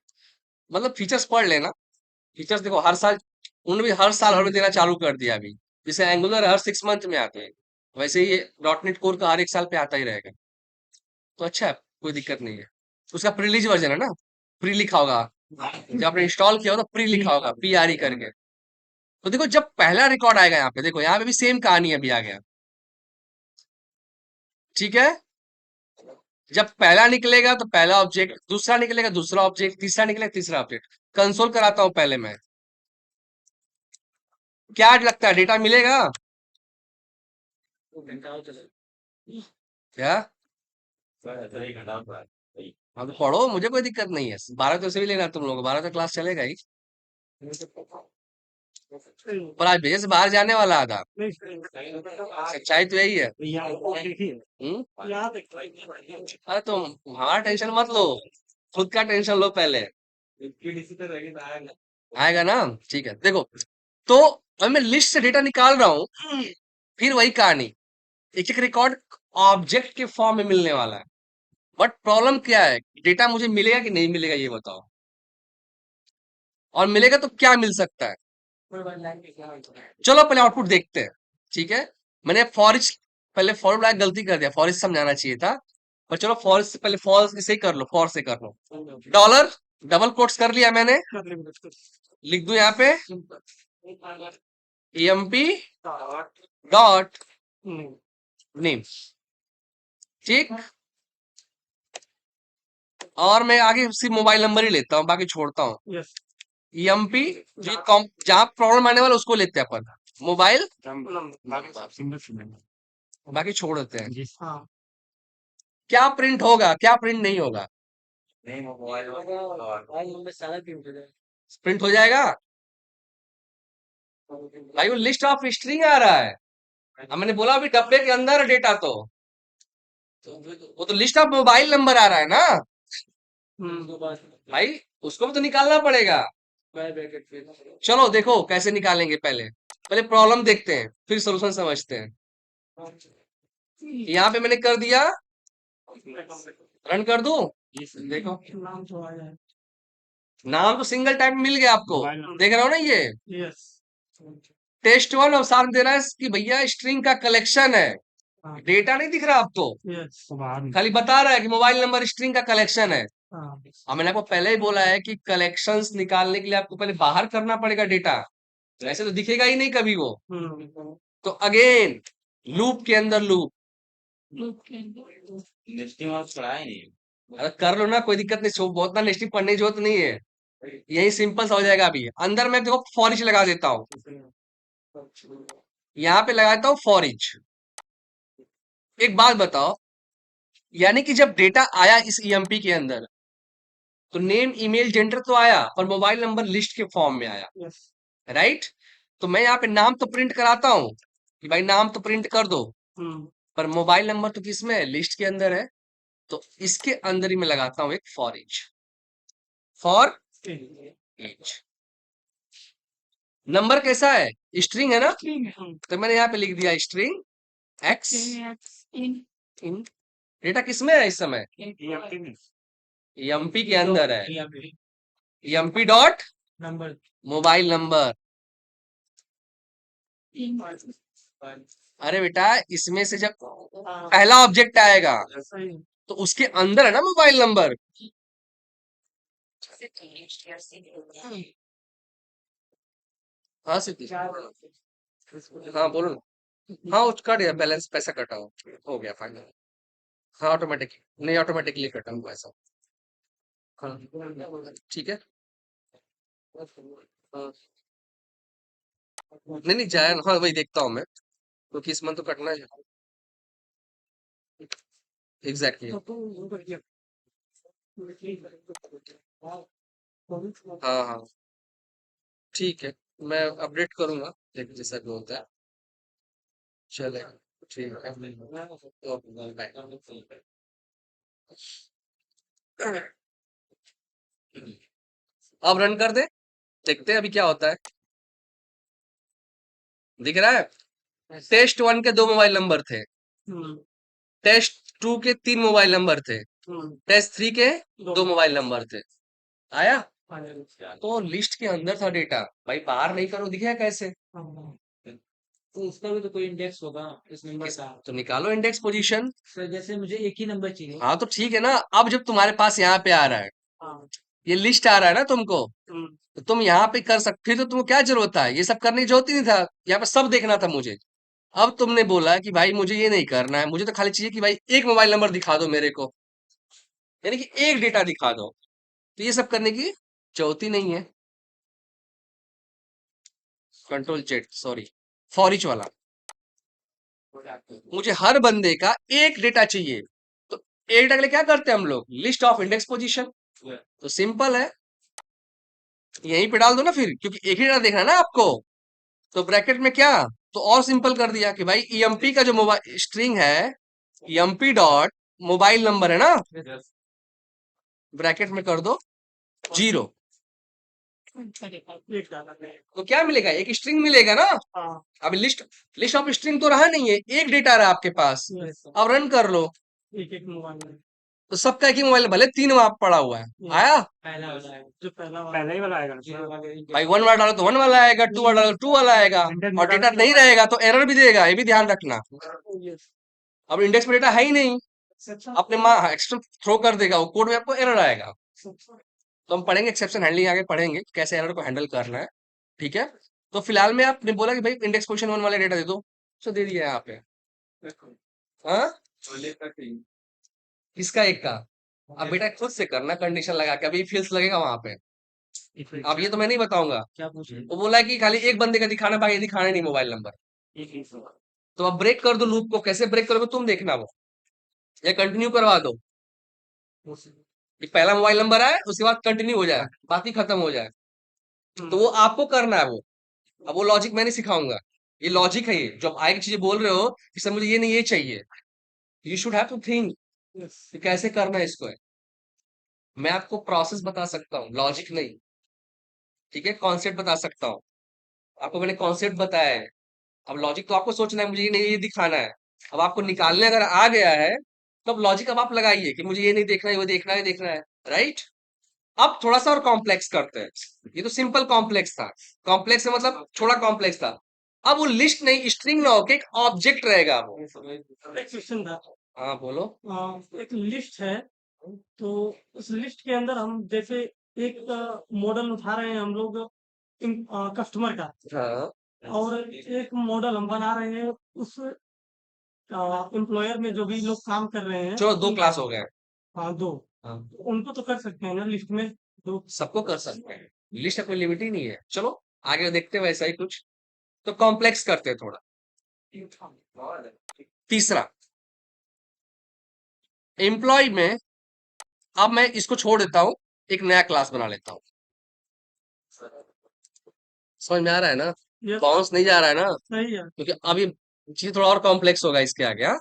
मतलब फीचर्स पढ़ लेना। फीचर्स देखो हर साल, उन्होंने भी हर साल हमें देना चालू कर दिया अभी। जैसे एंगुलर हर 6 मंथ में आते हैं, वैसे ही ये डॉटनेट कोर का हर 1 साल पे आता ही रहेगा। तो अच्छा है, कोई दिक्कत नहीं है। उसका प्री रिलीज वर्जन है ना, प्री लिखा होगा, जब आपने इंस्टॉल किया हो तो प्री लिखा होगा, PRE करके। तो देखो जब पहला रिकॉर्ड आएगा यहाँ पे, देखो यहाँ पे भी सेम कहानी अभी आ गया। ठीक है, जब पहला निकलेगा तो पहला ऑब्जेक्ट, दूसरा निकलेगा दूसरा ऑब्जेक्ट, तीसरा निकलेगा तीसरा ऑब्जेक्ट। कंसोल कराता हूं पहले मैं, क्या लगता है डेटा मिलेगा क्या? हाँ तो पढ़ो, मुझे कोई दिक्कत नहीं है। 12 तो से भी लेना तुम लोग, 12 तो क्लास चलेगा ही। पर आज भैया से बाहर जाने वाला आधा, सच्चाई तो यही है। अरे तुम हमारा टेंशन मत लो, खुद का टेंशन लो पहले। आएगा ना, ठीक है। देखो तो अब मैं लिस्ट से डेटा निकाल रहा हूं, फिर वही कहानी, एक एक रिकॉर्ड ऑब्जेक्ट के फॉर्म में मिलने वाला है। बट प्रॉब्लम क्या है, डेटा मुझे मिलेगा कि नहीं मिलेगा ये बताओ। और मिलेगा तो क्या मिल सकता है? चलो पहले आउटपुट देखते हैं। ठीक है, मैंने फॉरिच पहले फॉर बड़ा गलती कर दिया, फॉरिच समझाना चाहिए था। पर चलो फॉरिच से पहले फॉर से ही कर लो, फॉर से कर लो। डॉलर डबल कोट्स कर लिया मैंने, लिख दूं यहाँ पे emp डॉट नेम। ठीक, और मैं आगे सिर्फ मोबाइल नंबर ही लेता हूँ, बाकी छोड़ता हूँ। यस emp जो जहां प्रॉब्लम आने वाला उसको लेते हैं अपन, मोबाइल बाकी छोड़ देते हैं। हाँ क्या प्रिंट होगा क्या प्रिंट नहीं होगा? प्रिंट हो जाएगा भाई, वो लिस्ट ऑफ स्ट्रिंग आ रहा है। अब मैंने बोला अभी डब्बे के अंदर है डेटा, तो वो तो लिस्ट ऑफ मोबाइल नंबर आ रहा है ना भाई, उसको भी तो निकालना पड़ेगा। चलो देखो कैसे निकालेंगे, पहले पहले प्रॉब्लम देखते हैं फिर सोल्यूशन समझते हैं। यहाँ पे मैंने कर दिया, रन कर दूं? देखो नाम तो आया है। नाम तो सिंगल टाइप में मिल गया आपको, देख रहे हो ना ये यस। टेस्ट वन और साथ दे रहा है कि भैया स्ट्रिंग का कलेक्शन है, हाँ। डेटा नहीं दिख रहा आपको, यस। खाली बता रहा है कि मोबाइल नंबर स्ट्रिंग का कलेक्शन है। हाँ। अब मैंने आपको पहले ही बोला है कि कलेक्शंस निकालने के लिए आपको पहले बाहर करना पड़ेगा डेटा, ऐसे तो दिखेगा ही नहीं कभी वो। तो अगेन लूप के अंदर लूप, नेस्टिंग और पढ़ा ही नहीं। अरे कर लो ना, कोई दिक्कत नहीं, बहुत ना नेस्टिंग पढ़ने की जरूरत नहीं है, यही सिंपल सा हो जाएगा। अभी अंदर मैं देखो फॉर ईच लगा देता हूँ, यहाँ पे लगाता हूँ फॉर ईच। एक बात बताओ, यानी कि जब डेटा आया इस ईएमपी के अंदर तो नेम ईमेल जेंडर तो आया और मोबाइल नंबर लिस्ट के फॉर्म में आया, यस। राइट? तो मैं यहाँ पे नाम तो प्रिंट कराता हूँ कि भाई नाम तो प्रिंट कर दो, पर मोबाइल नंबर तो किसमें है? लिस्ट के अंदर है। तो इसके अंदर ही मैं लगाता हूँ एक for each, for each. Number कैसा है? स्ट्रिंग है ना, तो मैंने यहाँ पे लिख दिया स्ट्रिंग एक्स इन। डेटा किसमें है इस समय? एमपी के अंदर है, MP dot number. Mobile number. अरे बेटा इसमें से जब पहला ऑब्जेक्ट आएगा तो उसके अंदर है ना मोबाइल नंबर। हाँ सिद्धि, हाँ बोलो ना। हाँ वो कट गया, बैलेंस पैसा कटा हो गया फाइनल। हाँ ऑटोमेटिक, नहीं ऑटोमेटिकली कटा हुआ ऐसा। हाँ ठीक है। हाँ नहीं नहीं जाए, हाँ वही देखता हूँ मैं, क्योंकि इस मंथ तो कटना है। एग्जैक्टली हाँ हाँ ठीक है, मैं अपडेट करूंगा, देख जैसा भी होता है चलेगा। ठीक है ओके बाय। अब रन कर दे, देखते हैं अभी क्या होता है। दिख रहा है टेस्ट वन के 2 मोबाइल नंबर थे, टेस्ट टू के 3 मोबाइल नंबर थे, टेस्ट थ्री के 2 मोबाइल नंबर थे। आया? तो लिस्ट के अंदर था डेटा, भाई बाहर नहीं करो, दिखेगा कैसे? तो उसका भी तो कोई इंडेक्स होगा इस नंबर का। तो निकालो इंडेक्स पोजीशन। सर जैसे मुझे एक ही नंबर चाहिए। हाँ तो ठीक है ना, अब जब तुम्हारे पास यहाँ पे आ रहा है, ये लिस्ट आ रहा है ना तुमको, तो तुम यहाँ पे कर सकते, फिर तो तुमको क्या जरूरत है, ये सब करने की जरूरत ही नहीं था, यहाँ पे सब देखना था मुझे। अब तुमने बोला कि भाई मुझे ये नहीं करना है, मुझे तो खाली चाहिए कि भाई एक मोबाइल नंबर दिखा दो मेरे को, यानी कि एक डेटा दिखा दो, तो ये सब करने की जरूरत ही नहीं है। Control Z sorry, for each वाला, मुझे हर बंदे का एक डेटा चाहिए, तो एक डेटा के लिए क्या करते हैं हम लोग? List of index position. तो सिंपल है, यहीं पे डाल दो ना फिर, क्योंकि एक ही डेटा देखना है ना आपको। तो ब्रैकेट में क्या, तो और सिंपल कर दिया कि भाई ईएमपी का जो मोबाइल स्ट्रिंग है, ईएमपी डॉट मोबाइल नंबर है ना, ब्रैकेट में कर दो 0। तो क्या मिलेगा? एक स्ट्रिंग मिलेगा ना। अभी लिस्ट लिस्ट ऑफ स्ट्रिंग तो रहा नहीं है, एक डेटा रहा आपके पास। अब रन कर लो, एक मोबाइल तो सबका एक ही मोबाइल, भले 3 वहां पड़ा हुआ है, आया? पहला वाला है। जो पहला ही वाला आएगा। जीरो वाला भाई 1 वाला डालो तो 1 वाला आएगा, 2 वाला डालो 2 वाला आएगा, और डेटा नहीं रहेगा तो एरर भी देगा, ये भी ध्यान रखना। अब इंडेक्स में डेटा है ही नहीं, अपने एक्सेप्शन थ्रो कर देगा, वो कोड में आपको एरर आएगा। तो हम पढ़ेंगे एक्सेप्शन हैंडलिंग, आगे पढ़ेंगे कैसे एरर को हैंडल करना है, ठीक है? तो फिलहाल में आपने बोला कि भाई इंडेक्स पोजीशन 1 वाले डेटा दे दो, तो दे दिया यहाँ पे। हाँ किसका? एक का? अब बेटा खुद से करना कंडीशन लगा के, अभी फील्स लगेगा वहां पे। अब ये तो मैं नहीं बताऊंगा, क्या पूछे? वो बोला है कि खाली एक बंदे का दिखाना, भाई दिखाना नहीं मोबाइल नंबर। तो अब ब्रेक कर दो लूप को, कैसे ब्रेक करोगे तुम देखना वो, या कंटिन्यू करवा दो कि पहला मोबाइल नंबर आए उसके बाद कंटिन्यू हो जाए, बाकी खत्म हो जाए। तो वो आपको करना है वो, अब वो लॉजिक मैं नहीं सिखाऊंगा, ये लॉजिक है, ये जो आप आगे चीजें बोल रहे हो कि सर मुझे ये नहीं ये चाहिए, you should have to think कि कैसे करना है इसको। मैं आपको प्रोसेस बता सकता हूँ, लॉजिक नहीं, ठीक है? कॉन्सेप्ट बता सकता हूँ, आपको मैंने कॉन्सेप्ट बताया है। अब लॉजिक तो आपको सोचना है, मुझे ये नहीं ये दिखाना है, अब आपको निकालने अगर आ गया है तो अब लॉजिक अब आप लगाइए कि मुझे ये नहीं देखना है, वो देखना है, देखना है, राइट? अब थोड़ा सा और कॉम्प्लेक्स करते हैं। ये तो सिंपल कॉम्प्लेक्स था, कॉम्प्लेक्स से मतलब थोड़ा कॉम्प्लेक्स था। अब वो लिस्ट नहीं, स्ट्रिंग ना होके एक ऑब्जेक्ट रहेगा वो। एक क्वेश्चन था। हाँ बोलो। एक लिस्ट है, तो उस लिस्ट के अंदर हम जैसे एक मॉडल उठा रहे हैं हम लोग कस्टमर का, हाँ और एक मॉडल हम बना रहे हैं उस एम्प्लॉयर में जो भी लोग काम कर रहे हैं चलो 2 उनका। क्लास हो गए। हाँ, दो। हाँ तो उनको तो कर सकते हैं ना लिस्ट में, दो। सबको कर सकते हैं, लिस्ट का कोई लिमिट ही नहीं है। चलो आगे देखते हैं वैसा ही कुछ। तो कॉम्प्लेक्स करते हैं थोड़ा। तीसरा, एम्प्लॉय में अब मैं इसको छोड़ देता हूं, एक नया क्लास बना लेता हूं। समझ में आ रहा है ना? ये बाउंस नहीं जा रहा है ना? सही है। क्योंकि अब ये चीज थोड़ा और कॉम्प्लेक्स होगा इसके आगे। हाँ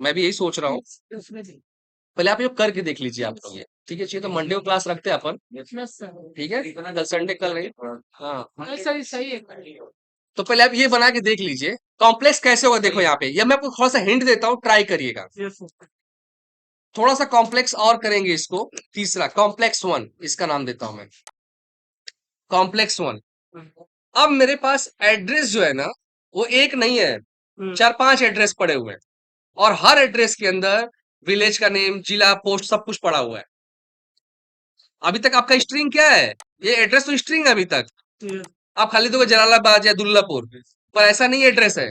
मैं भी यही सोच रहा हूँ। पहले आप ये करके देख लीजिए आप लोग ये, ठीक है? चाहिए तो मंडे को क्लास रखते हैं अपन, ठीक है? कल संडे कल नहीं। हाँ सही सही है। तो पहले आप ये बना के देख लीजिए कॉम्प्लेक्स कैसे होगा। देखो यहाँ पे, या मैं आपको थोड़ा सा हिंट देता हूँ, ट्राई करिएगा। यस। थोड़ा सा कॉम्प्लेक्स और करेंगे इसको। तीसरा कॉम्प्लेक्स 1 इसका नाम देता हूं मैं, कॉम्प्लेक्स 1। अब मेरे पास एड्रेस जो है ना, वो एक नहीं है, 4-5 एड्रेस पड़े हुए हैं, और हर एड्रेस के अंदर विलेज का नेम, जिला, पोस्ट सब कुछ पड़ा हुआ है। अभी तक आपका स्ट्रिंग क्या है? ये एड्रेस तो स्ट्रिंग है अभी तक। आप खाली दोगे जलालाबाद या दुल्लापुर, पर ऐसा नहीं एड्रेस है।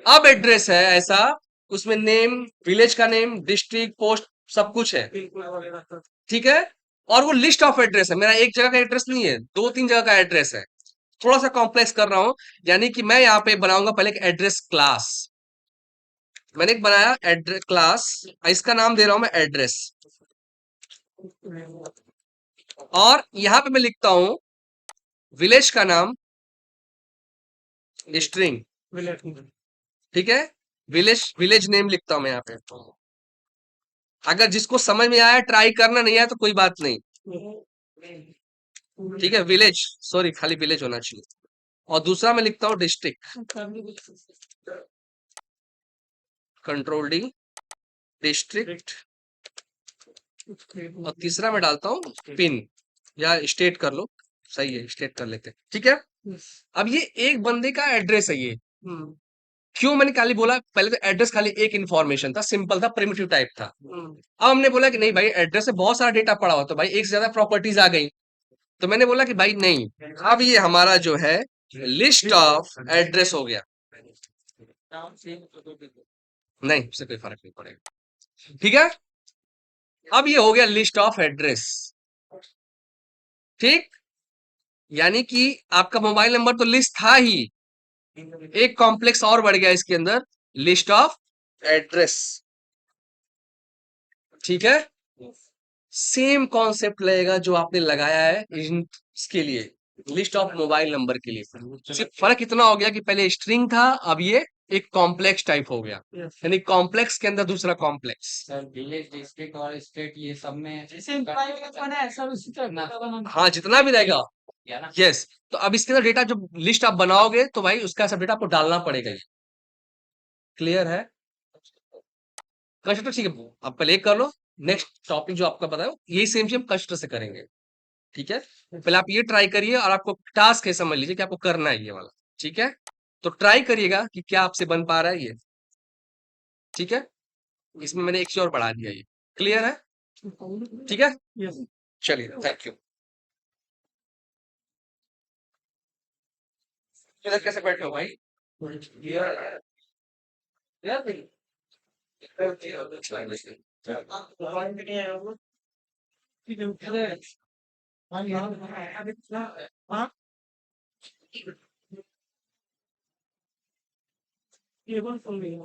अब एड्रेस है ऐसा, उसमें नेम, विलेज का नेम, डिस्ट्रिक्ट, पोस्ट सब कुछ है, ठीक है? और वो लिस्ट ऑफ एड्रेस है, मेरा एक जगह का एड्रेस नहीं है, 2-3 जगह का एड्रेस है। थोड़ा सा कॉम्प्लेक्स कर रहा हूं, यानी कि मैं यहाँ पे बनाऊंगा पहले एक एड्रेस क्लास। मैंने एक बनाया एड्रेस क्लास, इसका नाम दे रहा हूं मैं एड्रेस, और यहां पे मैं लिखता हूं विलेज का नाम स्ट्रिंग, ठीक है? विलेज विलेज नेम लिखता हूं मैं यहाँ पे। अगर जिसको समझ में आया ट्राई करना, नहीं आया तो कोई बात नहीं, ठीक है? विलेज, सॉरी खाली विलेज होना चाहिए। और दूसरा मैं लिखता हूं डिस्ट्रिक्ट, कंट्रोल डी, डिस्ट्रिक्ट। और तीसरा मैं डालता हूं पिन, या स्टेट कर लो, सही है, स्टेट कर लेते हैं, ठीक है? अब ये एक बंदे का एड्रेस है ये। क्यों मैंने खाली बोला? पहले तो एड्रेस खाली एक इंफॉर्मेशन था, सिंपल था, प्रिमिटिव टाइप था। अब हमने बोला कि नहीं भाई, एड्रेस से बहुत सारा डेटा पड़ा हुआ, तो भाई एक से ज्यादा प्रॉपर्टीज आ गई। तो मैंने बोला कि भाई नहीं, अब ये हमारा जो है लिस्ट ऑफ एड्रेस हो गया। नहीं, उससे कोई फर्क नहीं पड़ेगा, ठीक है? अब ये हो गया लिस्ट ऑफ एड्रेस, ठीक? यानी कि आपका मोबाइल नंबर तो लिस्ट था ही, एक कॉम्प्लेक्स और बढ़ गया इसके अंदर, लिस्ट ऑफ एड्रेस, ठीक है? सेम कॉन्सेप्ट लगेगा जो आपने लगाया है इसके लिए, लिस्ट ऑफ मोबाइल नंबर के लिए। सिर्फ फर्क इतना हो गया कि पहले स्ट्रिंग था, अब ये एक कॉम्प्लेक्स टाइप हो गया, यानी कॉम्प्लेक्स के अंदर दूसरा कॉम्प्लेक्स। सर विलेज डिस्ट्रिक्ट और स्टेट ये सब में जैसे बना है सब उसी तरह हाँ जितना भी रहेगा, या ना। यस। तो अब इसके अंदर डेटा जो लिस्ट आप बनाओगे तो भाई उसका सब डेटा आपको डालना पड़ेगा। क्लियर है? कंस्ट्रक्टर, ठीक है, आप पहले एक कर लो। नेक्स्ट टॉपिक जो आपका बताओ, यही सेम चीज हम कंस्ट्रक्टर से करेंगे, ठीक है? पहले आप ये ट्राई करिए, और आपको टास्क है समझ लीजिए कि आपको करना है ये वाला, ठीक है? तो ट्राई करिएगा कि क्या आपसे बन पा रहा है ये, ठीक है? इसमें मैंने एक चीज और बढ़ा दिया, ये क्लियर है? ठीक है, यस। चलिए, थैंक यू। इधर कैसे बैठे हो भाई? हाँ, केबल सुन रही है।